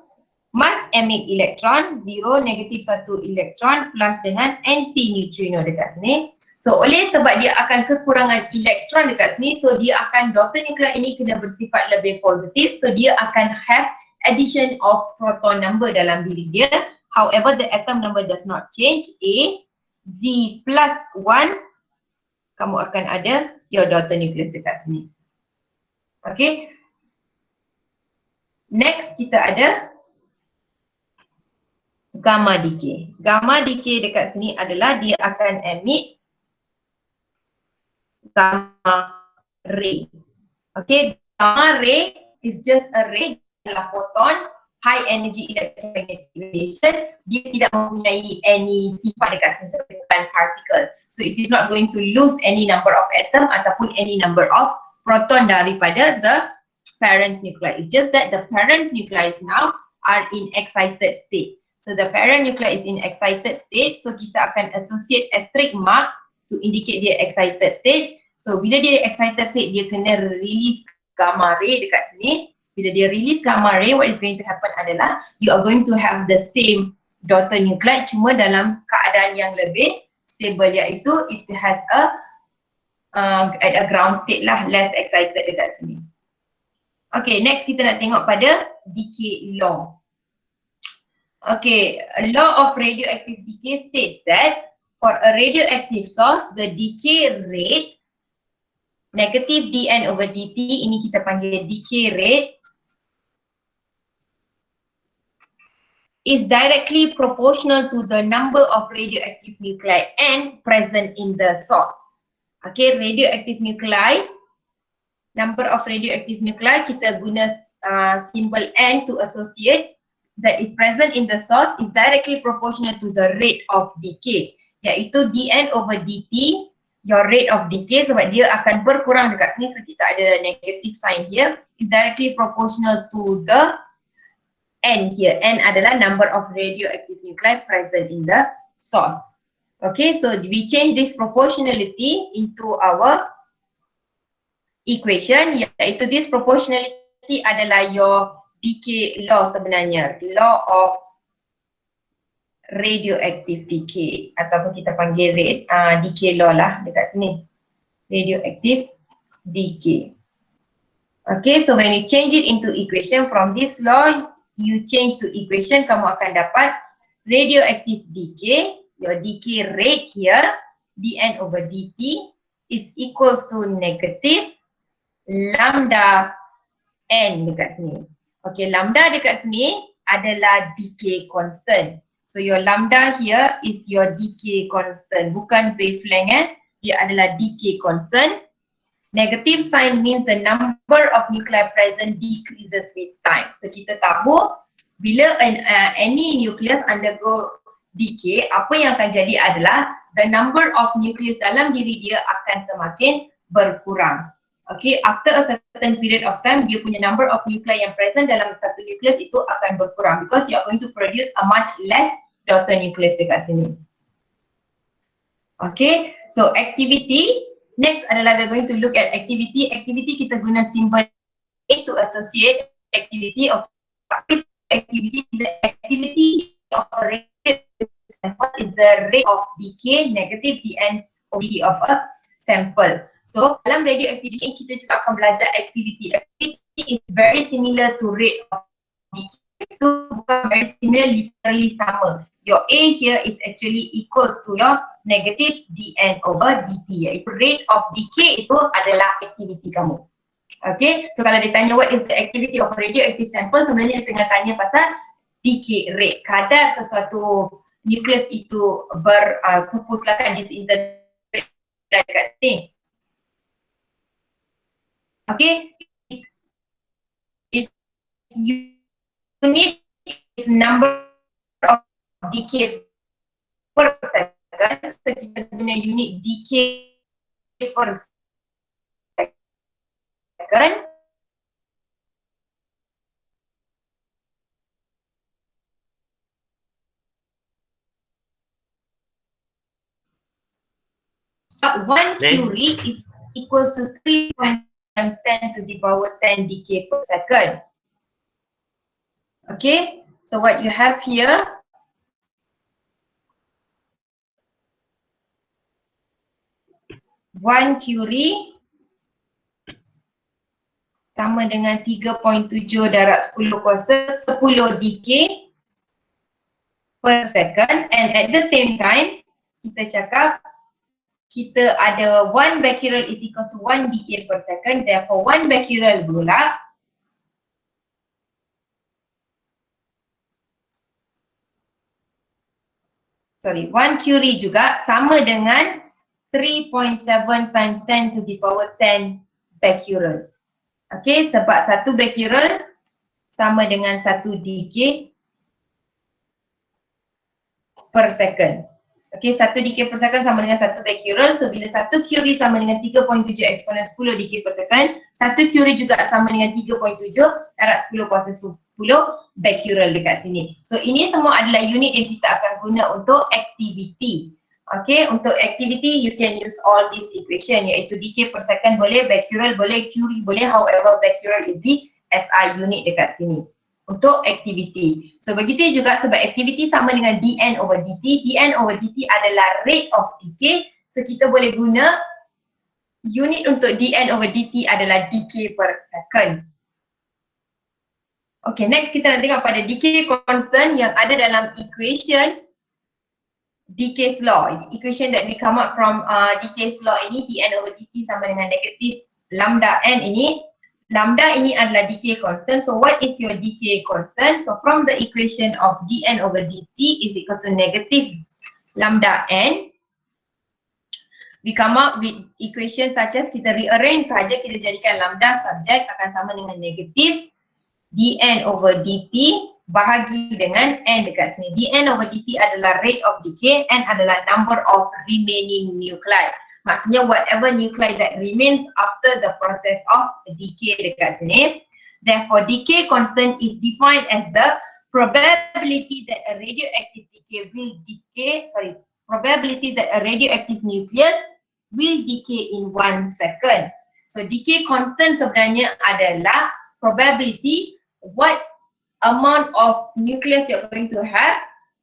must emit electron, 0, negatif 1 elektron plus dengan anti-neutrino dekat sini. So oleh sebab dia akan kekurangan elektron dekat sini, so dia akan, daughter nuclei ini kena bersifat lebih positif, so dia akan have addition of proton number dalam diri dia. However, the atom number does not change. A, Z plus 1, kamu akan ada your daughter nucleus dekat sini. Okay. Next kita ada gamma decay. Gamma decay dekat sini adalah dia akan emit gamma ray. Okay, gamma ray is just a ray, adalah photon, high energy electromagnetic radiation. Dia tidak mempunyai any sifat dekat sini seperti particle. So it is not going to lose any number of atom ataupun any number of proton daripada the parent nuclei. It's just that the parent nuclei now are in excited state. So the parent nuclei is in excited state, so kita akan associate asterisk mark to indicate dia excited state. So bila dia excited state, dia kena release gamma ray dekat sini. Bila dia release gamma ray, what is going to happen adalah you are going to have the same daughter nuclei, cuma dalam keadaan yang lebih stable, iaitu it has a at a ground state lah, less excited dekat sini. Okay, next kita nak tengok pada decay law. Okay, law of radioactive decay states that for a radioactive source, the decay rate negative dN over dt, ini kita panggil decay rate, is directly proportional to the number of radioactive nuclei N present in the source. Okay, radioactive nuclei, number of radioactive nuclei, kita guna symbol N to associate, that is present in the source is directly proportional to the rate of decay, iaitu dN over dt, your rate of decay, sebab dia akan berkurang dekat sini, so kita ada negative sign here, is directly proportional to the N here. N adalah number of radioactive nuclei present in the source. Okay, so we change this proportionality into our equation, iaitu this proportionality adalah your decay law sebenarnya, law of radioactive decay, ataupun kita panggil decay law lah dekat sini, radioactive decay. Okay, so when you change it into equation from this law, you change to equation, kamu akan dapat radioactive decay, your decay rate here, dN over dt is equals to negative lambda n dekat sini. Okay, lambda dekat sini adalah decay constant. So your lambda here is your decay constant, bukan wavelength dia adalah decay constant. Negative sign means the number of nuclei present decreases with time. So kita tahu bila any nucleus undergo decay, apa yang akan jadi adalah the number of nucleus dalam diri dia akan semakin berkurang. Okay, after a certain period of time, dia punya number of nuclei yang present dalam satu nucleus itu akan berkurang because you are going to produce a much less daughter nucleus dekat sini. Okay, so activity, next adalah we're going to look at activity. Activity kita guna symbol A to associate activity of activity, the activity of a sample is the rate of decay negative dn over dt of a sample. So dalam radioactivity ini kita juga akan belajar activity. Activity is very similar to rate of decay. Itu bukan very similar, literally sama. Your A here is actually equals to your negative dn over dt, iaitu rate of decay itu adalah activity kamu. Okay, so kalau ditanya what is the activity of radioactive sample, sebenarnya dia tengah tanya pasal decay rate, kadar sesuatu nukleus itu berpupuskan disintegrate dekat sini. Okay, is unit is number of decay per second. So kita guna unit decay per second. But 1 curie is equals to 3 times 10 to the power 10 decay per second. Okay, so what you have here, one curie sama dengan 3.7 darab 10 kuasa 10 decay per second, and at the same time kita cakap kita ada 1 becquerel is equals to 1 decay per second, therefore 1 becquerel pula sorry, 1 curie juga sama dengan 3.7 times 10 to the power 10 becquerel. Okay, sebab 1 becquerel sama dengan 1 decay per second. Okay, 1 decay per second sama dengan 1 becquerel. So bila 1 curie sama dengan 3.7 eksponen 10 decay per second, 1 curie juga sama dengan 3.7 darab 10 kuasa 10 becquerel dekat sini. So ini semua adalah unit yang kita akan guna untuk activity. Okay, untuk activity you can use all this equation, iaitu decay per second boleh, becquerel boleh, curie boleh, however becquerel is the SI unit dekat sini untuk activity. So begitu juga sebab activity sama dengan dn over dt, dn over dt adalah rate of decay, so kita boleh guna unit untuk dn over dt adalah decay per second. Okay, next kita nak tengok pada decay constant yang ada dalam equation Decay's law. Equation that we come up from Decay's law ini, dn over dt sama dengan negatif lambda n ini. Lambda ini adalah decay constant. So what is your decay constant? So from the equation of dn over dt is equals to negative lambda n, we come up with equation such as kita rearrange saja, kita jadikan lambda subjek akan sama dengan negatif dn over dt bahagi dengan n dekat sini. dn over dt adalah rate of decay, n adalah number of remaining nuclei. Maksudnya whatever nuclei that remains after the process of decay dekat sini. Therefore decay constant is defined as the probability that a radioactive nucleus will decay in 1 second. So decay constant sebenarnya adalah probability what amount of nucleus you're going to have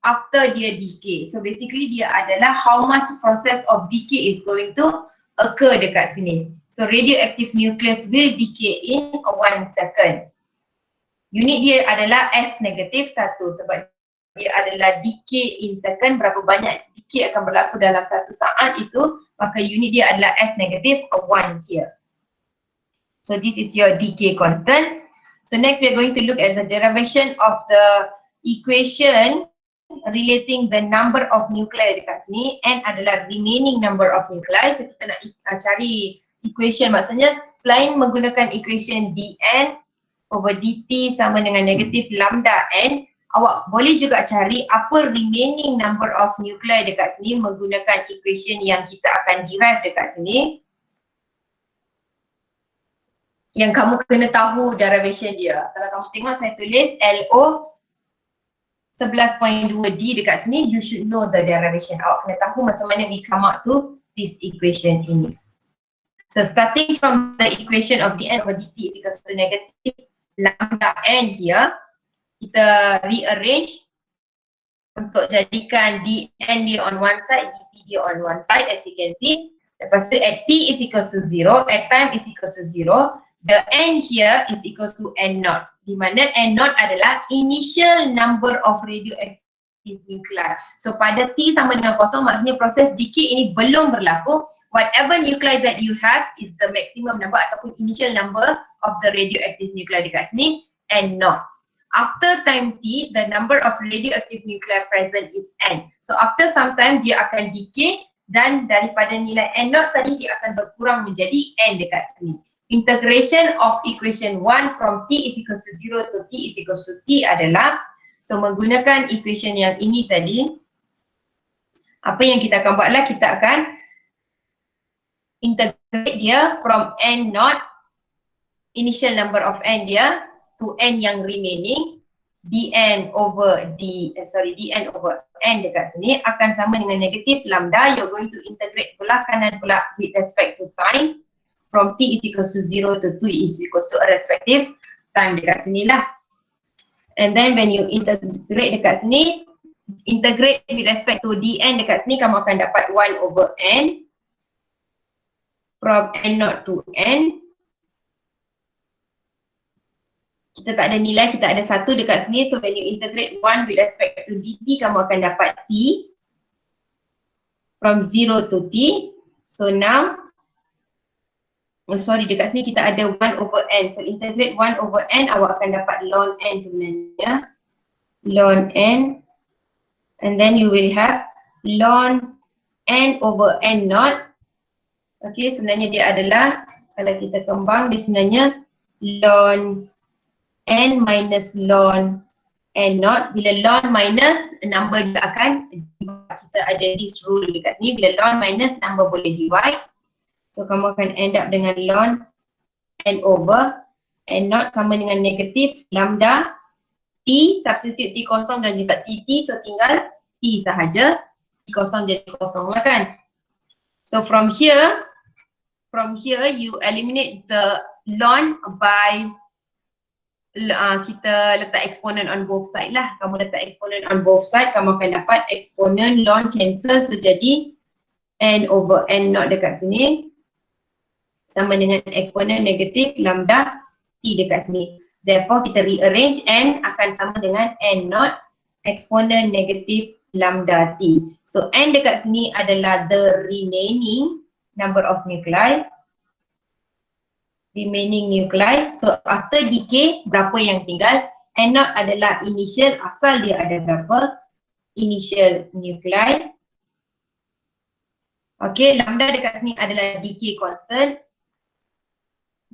after dia decay. So basically dia adalah how much process of decay is going to occur dekat sini. So radioactive nucleus will decay in 1 second. Unit dia adalah S negatif 1 sebab dia adalah decay in second, berapa banyak decay akan berlaku dalam 1 saat itu, maka unit dia adalah S negatif 1 here. So this is your decay constant. So next we are going to look at the derivation of the equation relating the number of nuclei dekat sini. N adalah remaining number of nuclei. So kita nak cari equation, maksudnya selain menggunakan equation dn over dt sama dengan negatif lambda n, awak boleh juga cari apa remaining number of nuclei dekat sini menggunakan equation yang kita akan derive dekat sini. Yang kamu kena tahu derivation dia. Kalau kamu tengok saya tulis LO 11.2D dekat sini, you should know the derivation. Awak kena tahu macam mana we come up to this equation ini. So starting from the equation of dn over dt is equals to negative lambda n here, kita rearrange untuk jadikan dn dia on one side, dt dia on one side as you can see. Lepas tu at t is equals to 0, at time is equals to 0, the n here is equals to n naught. Di mana n naught adalah initial number of radioactive nuclei. So pada t sama dengan kosong maksudnya proses decay ini belum berlaku. Whatever nuclei that you have is the maximum number ataupun initial number of the radioactive nuclei dekat sini, n naught. After time t, the number of radioactive nuclei present is n. So after some time dia akan decay dan daripada nilai n naught tadi dia akan berkurang menjadi n dekat sini. Integration of equation 1 from t is equals to 0 to t is equals to t adalah, so menggunakan equation yang ini tadi, apa yang kita akan buatlah kita akan integrate dia from n naught, initial number of n dia, to n yang remaining, dn over n dekat sini akan sama dengan negatif lambda. You're going to integrate belah kanan pula with respect to time from t is equals to 0 to 2 is equals to a respective time dekat sini lah. And then when you integrate dekat sini, integrate with respect to dn dekat sini, kamu akan dapat 1 over n from n naught to n. Kita tak ada nilai, kita ada 1 dekat sini. So when you integrate 1 with respect to dt, kamu akan dapat t from 0 to t. So now, dekat sini kita ada 1 over n. So integrate 1 over n, awak akan dapat ln n sebenarnya. Ln n. And then you will have ln n over n naught. Okay, sebenarnya dia adalah, kalau kita kembang, dia sebenarnya ln n minus ln n naught. Bila ln minus, number dia akan, kita ada this rule dekat sini, bila ln minus, number boleh divide. So kamu akan end up dengan ln n over n naught sama dengan negatif lambda t, substitute t kosong dan juga tt, so tinggal t sahaja, t kosong jadi kosong lah kan. So from here you eliminate the ln by kita letak exponent on both side lah. Kamu letak exponent on both side, kamu akan dapat exponent ln cancel, so jadi n over n naught dekat sini sama dengan exponent negatif lambda t dekat sini. Therefore kita rearrange n akan sama dengan n naught exponent negatif lambda t. So n dekat sini adalah the remaining number of nuclei. So after decay, berapa yang tinggal? N naught adalah initial, asal dia ada berapa? Initial nuclei. Okay, lambda dekat sini adalah decay constant.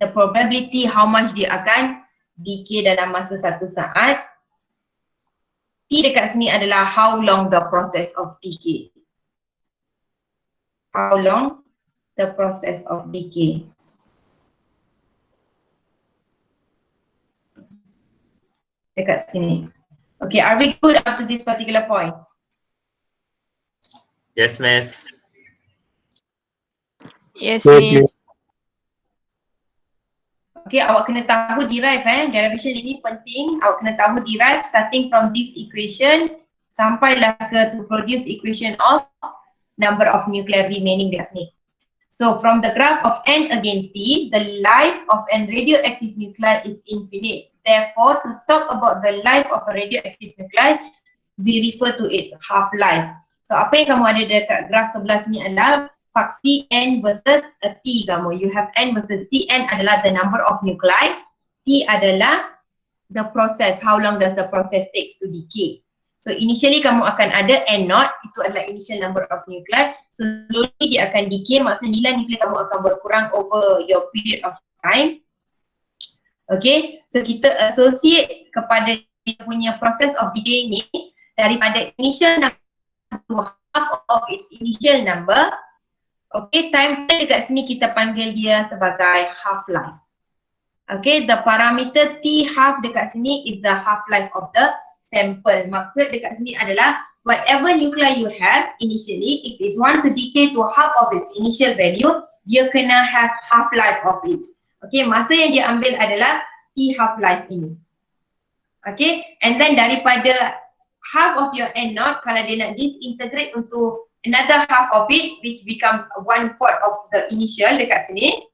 The probability how much dia akan decay dalam masa 1 saat. T dekat sini adalah how long the process of decay. How long the process of decay. Dekat sini. Okay, are we good up to this particular point? Yes, miss. Yes, miss. Okay, awak kena tahu derive derivation ini penting. Awak kena tahu derive starting from this equation sampailah ke to produce equation of number of nuclei remaining dekat sini. So from the graph of n against t, the life of an radioactive nuclei is infinite. Therefore, to talk about the life of a radioactive nuclei, we refer to its half-life. So apa yang kamu ada dekat graf sebelah sini adalah faksi n versus t kamu. You have n versus t. N adalah the number of nuclei. T adalah the process. How long does the process takes to decay? So initially kamu akan ada n naught, itu adalah initial number of nuclei. So slowly dia akan decay, maksudnya nilai nuclei kamu akan berkurang over your period of time. Okay, so kita associate kepada dia punya process of decay ni daripada initial number to half of its initial number. Okay, time dekat sini kita panggil dia sebagai half-life. Okay, the parameter T half dekat sini is the half-life of the sample. Maksud dekat sini adalah whatever nuclei you have initially, if it want to decay to half of its initial value, dia kena have half-life of it. Okay, masa yang dia ambil adalah T half-life ini. Okay, and then daripada half of your N naught, kalau dia nak disintegrate untuk another half of it, which becomes 1/4 of the initial dekat sini.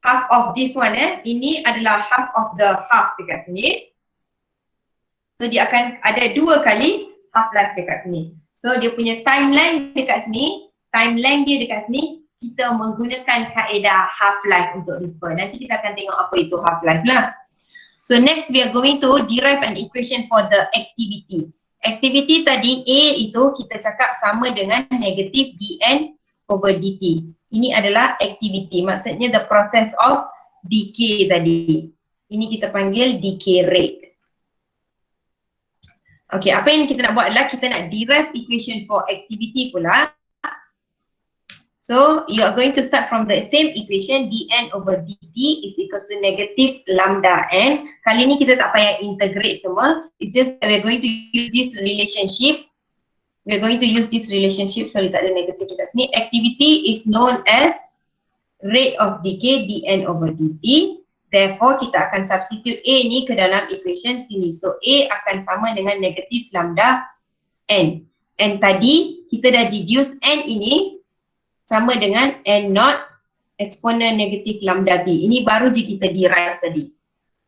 Half of this one ini adalah half of the half dekat sini. So dia akan ada 2 kali half life dekat sini. So dia punya time length dekat sini, time length dia dekat sini, kita menggunakan kaedah half life untuk refer. Nanti kita akan tengok apa itu half life lah. So next we are going to derive an equation for the activity. Activity tadi A itu kita cakap sama dengan negatif dN over dt. Ini adalah activity, maksudnya the process of decay tadi. Ini kita panggil decay rate. Okay, apa yang kita nak buat adalah kita nak derive equation for activity pula. So you are going to start from the same equation, dN over dt is equals to negative lambda n. Kali ni kita tak payah integrate semua. It's just that we're going to use this relationship. We're going to use this relationship. Sorry, tak ada negatif dekat sini. Activity is known as rate of decay dN over dt. Therefore, kita akan substitute A ni ke dalam equation sini. So A akan sama dengan negatif lambda n. And tadi kita dah deduce n ini sama dengan n naught exponent negatif lambda t. Ini baru je kita derive tadi.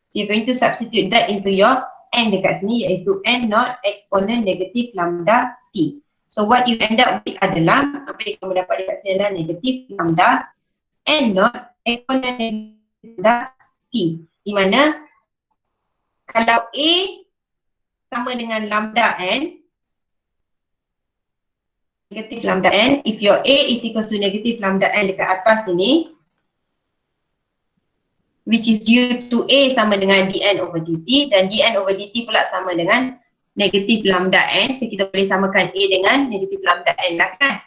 So you're going to substitute that into your n dekat sini, iaitu n naught exponent negatif lambda t. So what you end up with adalah, apa yang kamu dapat dekat sini adalah negatif lambda n naught exponent negatif lambda t. Di mana kalau A sama dengan lambda n, negatif lambda n, if your A is equals to negatif lambda n dekat atas ini, which is due to A sama dengan dN over dt, dan dN over dt pula sama dengan negatif lambda n, so kita boleh samakan A dengan negatif lambda n lah kan.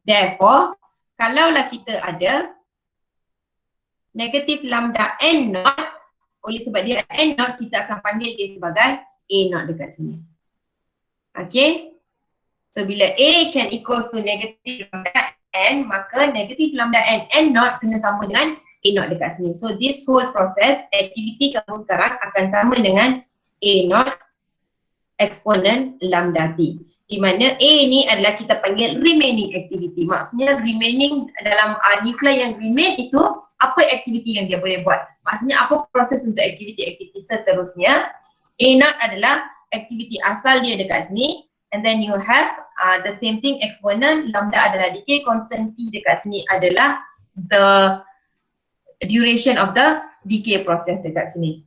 Therefore, kalaulah kita ada negatif lambda n naught, oleh sebab dia n naught, kita akan panggil dia sebagai A naught dekat sini. Okay. So bila A can equals to negatif lambda n, maka negatif lambda n naught kena sama dengan A naught dekat sini. So this whole process, activity kamu sekarang akan sama dengan A naught exponent lambda t. Di mana A ni adalah kita panggil remaining activity. Maksudnya remaining dalam nuclei yang remain itu, apa aktiviti yang dia boleh buat. Maksudnya apa proses untuk aktiviti-aktiviti seterusnya. A naught adalah aktiviti asal dia dekat sini. And then you have the same thing exponent, lambda adalah decay, constant t dekat sini adalah the duration of the decay process dekat sini.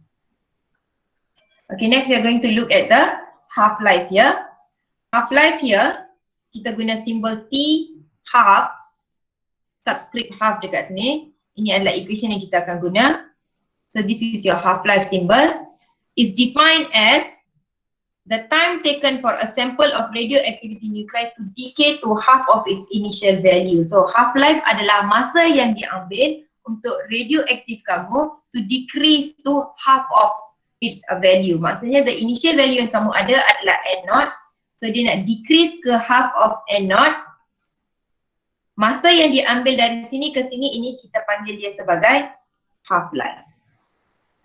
Okay, next we are going to look at the half-life here. Half-life here, kita guna simbol T half, subscript half dekat sini. Ini adalah equation yang kita akan guna. So this is your half-life symbol. It's defined as the time taken for a sample of radioactivity nuclei to decay to half of its initial value. So half-life adalah masa yang diambil untuk radioaktif kamu to decrease to half of its value. Maksudnya the initial value yang kamu ada adalah n naught. So dia nak decrease ke half of n naught. Masa yang diambil dari sini ke sini, ini kita panggil dia sebagai half-life.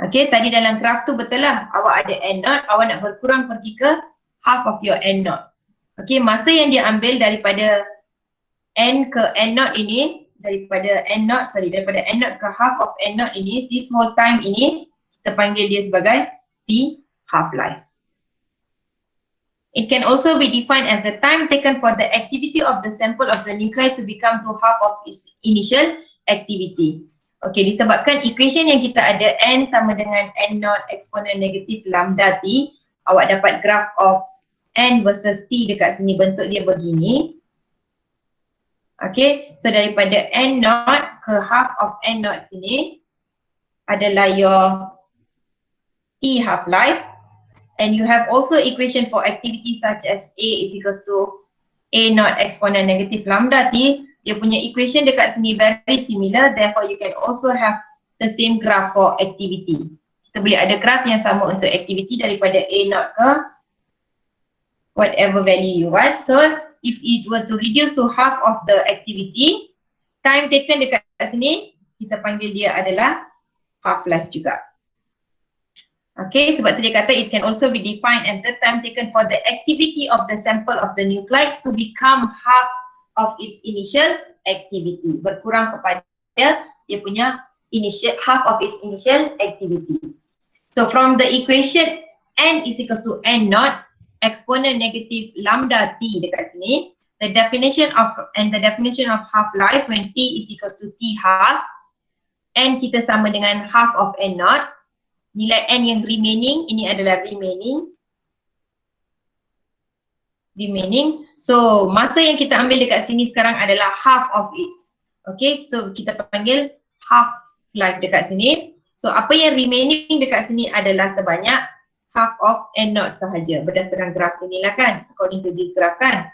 Okay, tadi dalam graf tu betul lah. Awak ada n naught, awak nak berkurang pergi ke half of your n naught. Okay, masa yang diambil daripada n ke n naught ini, daripada n naught ke half of n naught ini, this whole time ini, kita panggil dia sebagai T half-life. It can also be defined as the time taken for the activity of the sample of the nuclei to become to half of its initial activity. Okay, disebabkan equation yang kita ada n sama dengan n naught exponent negatif lambda t, awak dapat graph of n versus t dekat sini, bentuk dia begini. Okay, so daripada n naught ke half of n naught sini adalah your T half-life. And you have also equation for activity such as A is equals to A naught exponent negative lambda T. Dia punya equation dekat sini very similar, therefore you can also have the same graph for activity. Kita boleh ada graph yang sama untuk activity daripada A naught ke whatever value you want. So if it were to reduce to half of the activity, time taken dekat sini kita panggil dia adalah half-life juga. Okay, sebab tu dia kata it can also be defined as the time taken for the activity of the sample of the nuclide to become half of its initial activity. Berkurang kepada dia punya initial half of its initial activity. So from the equation n is equals to n naught exponent negative lambda t dekat sini, the definition of half life when t is equals to t half, n kita sama dengan half of n naught. Nilai n yang remaining, ini adalah remaining. So masa yang kita ambil dekat sini sekarang adalah half of it. Okay, so kita panggil half life dekat sini. So apa yang remaining dekat sini adalah sebanyak half of n naught sahaja berdasarkan graf sini lah kan, according to this graph kan.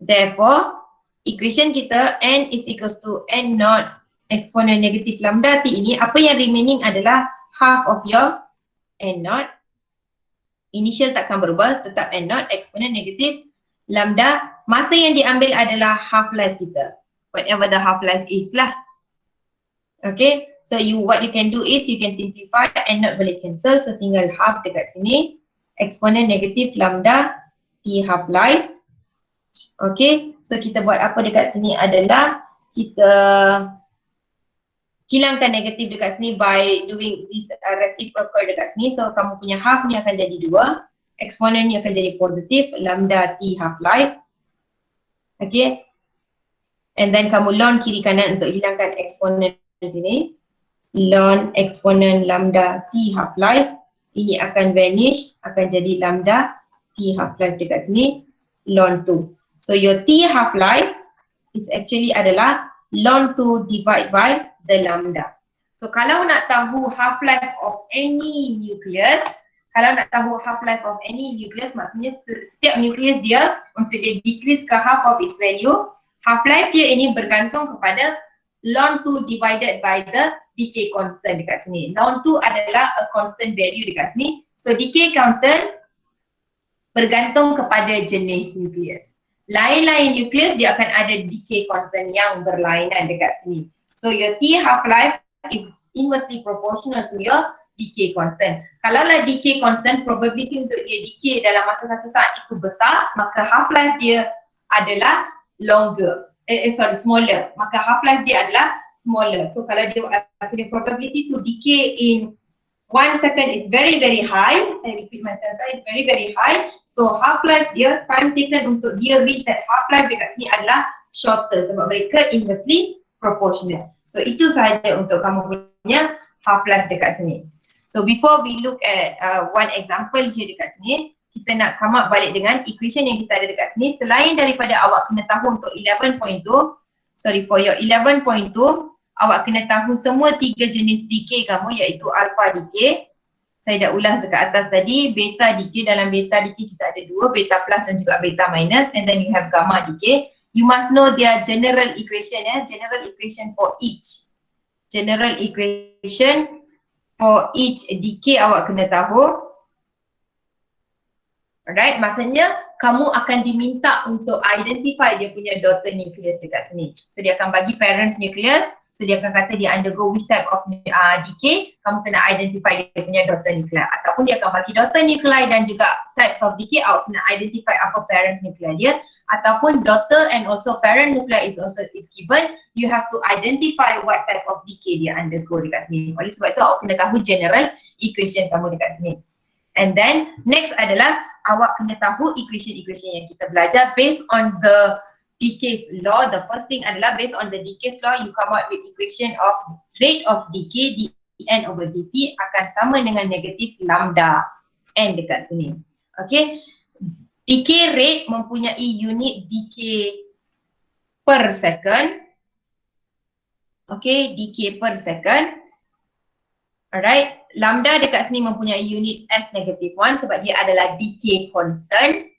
Therefore, equation kita n is equals to n naught exponent negatif lambda t ini, apa yang remaining adalah half of your n naught. Initial takkan berubah, tetap n naught exponent negatif lambda. Masa yang diambil adalah half life kita, whatever the half life is lah. Okay, so what you can do is you can simplify, n naught boleh cancel, so tinggal half dekat sini, exponent negatif lambda t half life. Okay, so kita buat apa dekat sini adalah kita hilangkan negatif dekat sini by doing this reciprocal dekat sini. So kamu punya half ni akan jadi 2, exponent ni akan jadi positif lambda t half life. Okay, and then kamu ln kiri kanan untuk hilangkan exponent di sini, ln exponent lambda t half life. Ini akan vanish, akan jadi lambda t half life dekat sini, ln 2. So your t half life is actually adalah ln 2 divide by the lambda. So kalau nak tahu half life of any nucleus, maksudnya setiap nucleus dia untuk dia decrease ke half of its value, half life dia ini bergantung kepada ln 2 divided by the decay constant dekat sini. Ln 2 adalah a constant value dekat sini. So decay constant bergantung kepada jenis nucleus. Lain-lain nucleus dia akan ada decay constant yang berlainan dekat sini. So your T half-life is inversely proportional to your decay constant. Kalaulah decay constant, probability untuk dia decay dalam masa satu saat itu besar, maka half-life dia adalah smaller. Maka half-life dia adalah smaller. So kalau dia punya probability to decay in 1 second is very very high. Saya repeat myself, is very very high. So half-life dia, time taken untuk dia reach that half-life dekat sini adalah shorter sebab mereka inversely proportional. So itu sahaja untuk kamu punya half-life dekat sini. So before we look at one example here dekat sini, kita nak come up balik dengan equation yang kita ada dekat sini. Selain daripada awak kena tahu untuk 11.2, for your 11.2, awak kena tahu semua 3 jenis decay kamu, iaitu alpha decay. Saya dah ulas dekat atas tadi, beta decay. Dalam beta decay kita ada 2, beta plus dan juga beta minus, and then you have gamma decay. You must know their general equation, general equation for each. General equation for each decay awak kena tahu. Alright, maksudnya kamu akan diminta untuk identify dia punya daughter nucleus dekat sini. So dia akan bagi parents nucleus, so dia akan kata dia undergo which type of decay, kamu kena identify dia punya daughter nuclei. Ataupun dia akan bagi daughter nuclei dan juga types of decay, awak kena identify apa parents nuclei dia. Ataupun daughter and also parent nuclei is given, you have to identify what type of decay dia undergo dekat sini. Oleh sebab itu awak kena tahu general equation kamu dekat sini. And then next adalah awak kena tahu equation-equation yang kita belajar based on the decay law. The first thing adalah based on the decay law, you come out with equation of rate of decay dN over dt akan sama dengan negatif lambda n dekat sini. Okay, decay rate mempunyai unit decay per second. Okay, decay per second. Alright, lambda dekat sini mempunyai unit S negative 1 sebab dia adalah decay constant.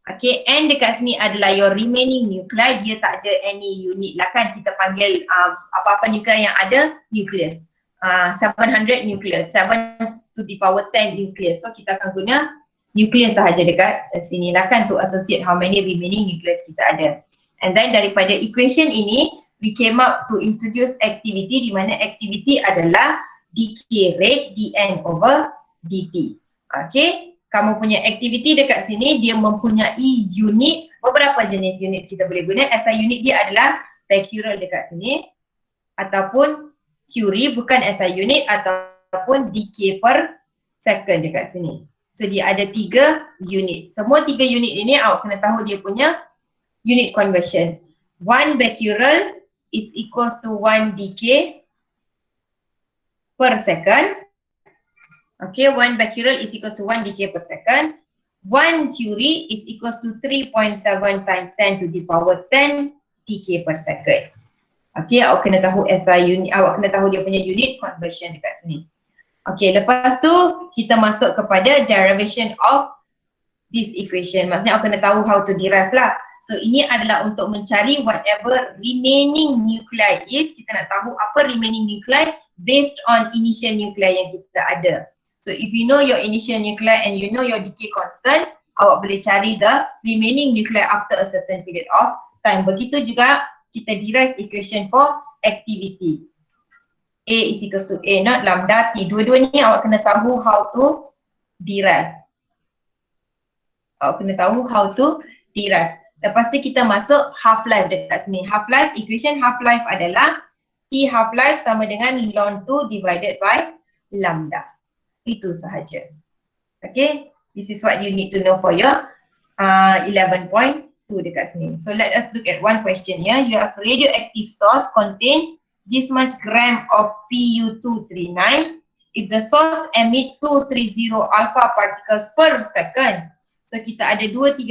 Okay, N dekat sini adalah your remaining nuclei, dia tak ada any unit lah kan, kita panggil apa-apa nuclei yang ada nucleus. 700 nucleus, 7 to the power 10 nucleus. So kita akan guna nucleus sahaja dekat sini lah kan, to associate how many remaining nucleus kita ada. And then daripada equation ini, we came up to introduce activity, di mana activity adalah decay rate dN over dt. Okay, kamu punya aktiviti dekat sini dia mempunyai unit. Beberapa jenis unit kita boleh guna. SI unit dia adalah becquerel dekat sini, ataupun curie, bukan SI unit, ataupun decay per second dekat sini. So dia ada 3 unit. Semua 3 unit ini awak kena tahu dia punya unit conversion. 1 becquerel is equals to 1 decay per second. Okay, 1 becquerel is equals to 1 decay per second. 1 curie is equals to 3.7 times 10 to the power 10 decay per second. Okay, awak kena tahu SI unit, awak kena tahu dia punya unit conversion dekat sini. Okay, lepas tu kita masuk kepada derivation of this equation. Maksudnya awak kena tahu how to derive lah. So ini adalah untuk mencari whatever remaining nuclei is. Kita nak tahu apa remaining nuclei based on initial nuclei yang kita ada. So if you know your initial nuclei and you know your decay constant, awak boleh cari the remaining nuclei after a certain period of time. Begitu juga kita derive equation for activity. A is equals to A naught lambda T. Dua-dua ni awak kena tahu how to derive. Awak kena tahu how to derive. Lepas tu kita masuk half-life dekat sini. Half-life, equation half-life adalah T half-life sama dengan ln 2 divided by lambda. Itu sahaja. Okay, this is what you need to know for your 11.2 dekat sini. So let us look at one question here. You have radioactive source contain this much gram of Pu239. If the source emit 230 alpha particles per second. So kita ada 230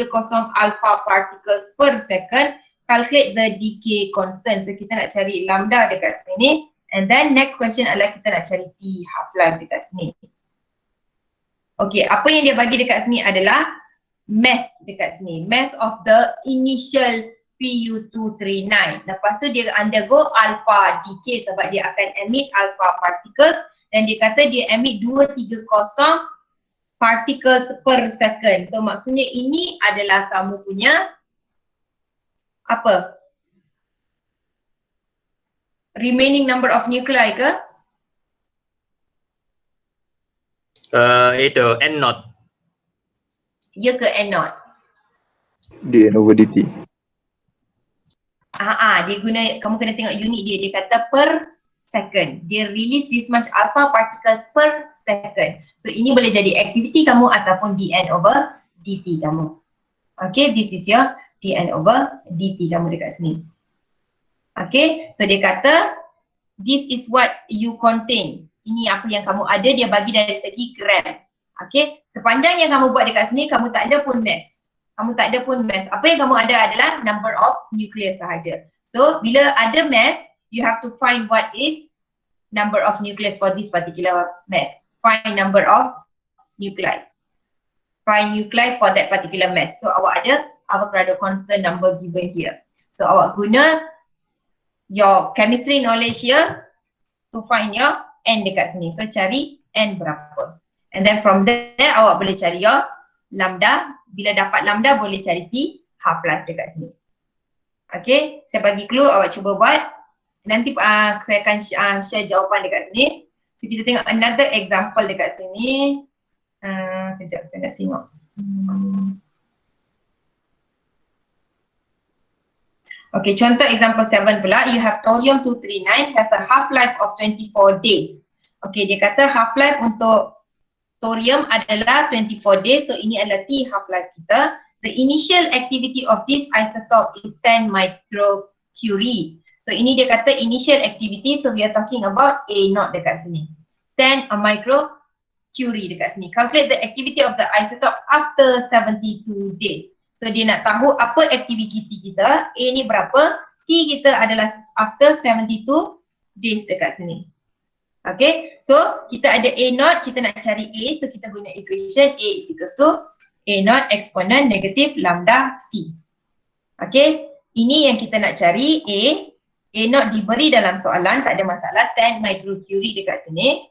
alpha particles per second. Calculate the decay constant. So kita nak cari lambda dekat sini. And then next question adalah kita nak cari T half-life dekat sini. Okay, apa yang dia bagi dekat sini adalah mass dekat sini. Mass of the initial Pu239. Lepas tu dia undergo alpha decay sebab dia akan emit alpha particles. Dan dia kata dia emit 230 particles per second. So maksudnya ini adalah kamu punya apa? Remaining number of nuclei ke? Itu N naught. Ya ke N naught? dN over dt. Dia guna, kamu kena tengok unit dia. Dia kata per second. Dia release this much alpha particles per second. So ini boleh jadi aktiviti kamu ataupun dN over dt kamu. Okay, this is your dN over dt kamu dekat sini. Okay, so dia kata this is what you contains. Ini apa yang kamu ada, dia bagi dari segi gram. Okay, sepanjang yang kamu buat dekat sini, kamu tak ada pun mass. Kamu tak ada pun mass. Apa yang kamu ada adalah number of nucleus sahaja. So, bila ada mass, you have to find what is number of nucleus for this particular mass. Find number of nuclei. Find nuclei for that particular mass. So, awak ada Avogadro constant number given here. So, awak guna your chemistry knowledge here to find your N dekat sini. So cari N berapa. And then from there awak boleh cari your lambda. Bila dapat lambda boleh cari T half-life dekat sini. Okay, saya bagi clue, awak cuba buat. Nanti saya akan share jawapan dekat sini. So kita tengok another example dekat sini. Kejap saya nak tengok. Okay, contoh example 7 pula, you have thorium-239 has a half-life of 24 days. Okay, dia kata half-life untuk thorium adalah 24 days, so ini adalah T half-life kita. The initial activity of this isotope is 10 microcurie. So ini dia kata initial activity, so we are talking about A naught dekat sini. 10 microcurie dekat sini. Calculate the activity of the isotope after 72 days. So dia nak tahu apa aktiviti kita, A ni berapa, T kita adalah after 72 days dekat sini. Okay, so kita ada A naught, kita nak cari A, so kita guna equation A is equals to A naught exponent negatif lambda T. Okay, ini yang kita nak cari A naught diberi dalam soalan, tak ada masalah, 10 microcurie dekat sini.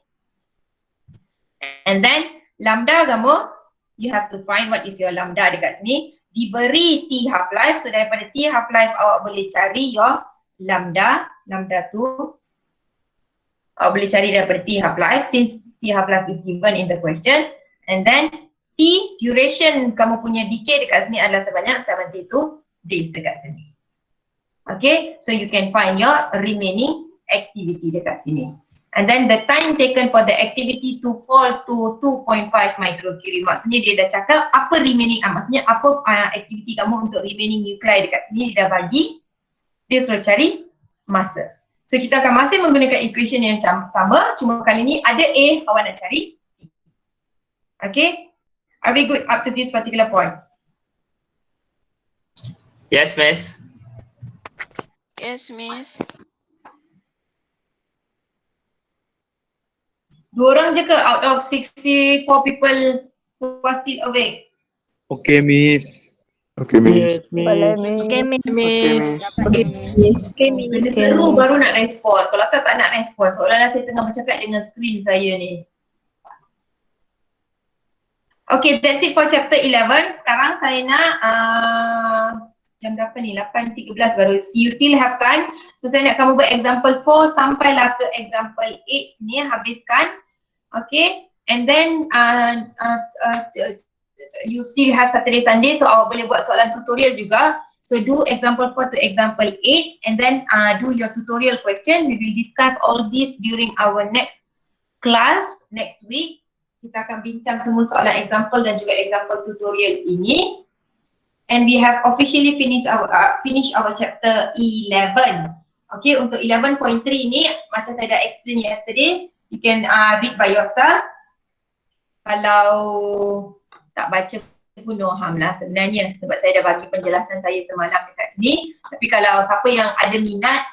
And then lambda kamu, you have to find what is your lambda dekat sini. Diberi T half-life, so daripada T half-life awak boleh cari your lambda tu awak boleh cari daripada T half-life. Since T half-life is given in the question. And then T duration kamu punya decay dekat sini adalah sebanyak 72 days dekat sini. Okay, so you can find your remaining activity dekat sini. And then the time taken for the activity to fall to 2.5 microcurie. Maksudnya dia dah cakap apa remaining, maksudnya apa activity kamu untuk remaining nuclei dekat sini dia dah bagi. Dia suruh cari masa. So kita akan masih menggunakan equation yang sama, cuma kali ni ada A, awak nak cari T. Okay, are we good up to this particular point? Yes, Miss. Yes, Miss. Dua orang je ke out of 64 people who are still awake? Okay, Miss. Okay, Miss. Boleh, Miss. Okay, Miss. Okay, Miss. Kena seru baru nak respon. Kalau tak nak respon, seolah-olah saya tengah bercakap dengan skrin saya ni. Okay, that's it for chapter 11. Sekarang saya nak jam berapa ni? 8.13 baru. You still have time. So saya nak kamu buat example 4 sampailah ke example 8 sini, habiskan. Okay, and then you still have Saturday, Sunday, so awak boleh buat soalan tutorial juga. So do example 4 to example 8 and then do your tutorial question. We will discuss all this during our next class next week. Kita akan bincang semua soalan example dan juga example tutorial ini. And we have officially finished our chapter 11. Okay, untuk 11.3 ni macam saya dah explain yesterday, you can read by yourself. Kalau tak baca pun no harm lah sebenarnya, sebab saya dah bagi penjelasan saya semalam dekat sini. Tapi kalau siapa yang ada minat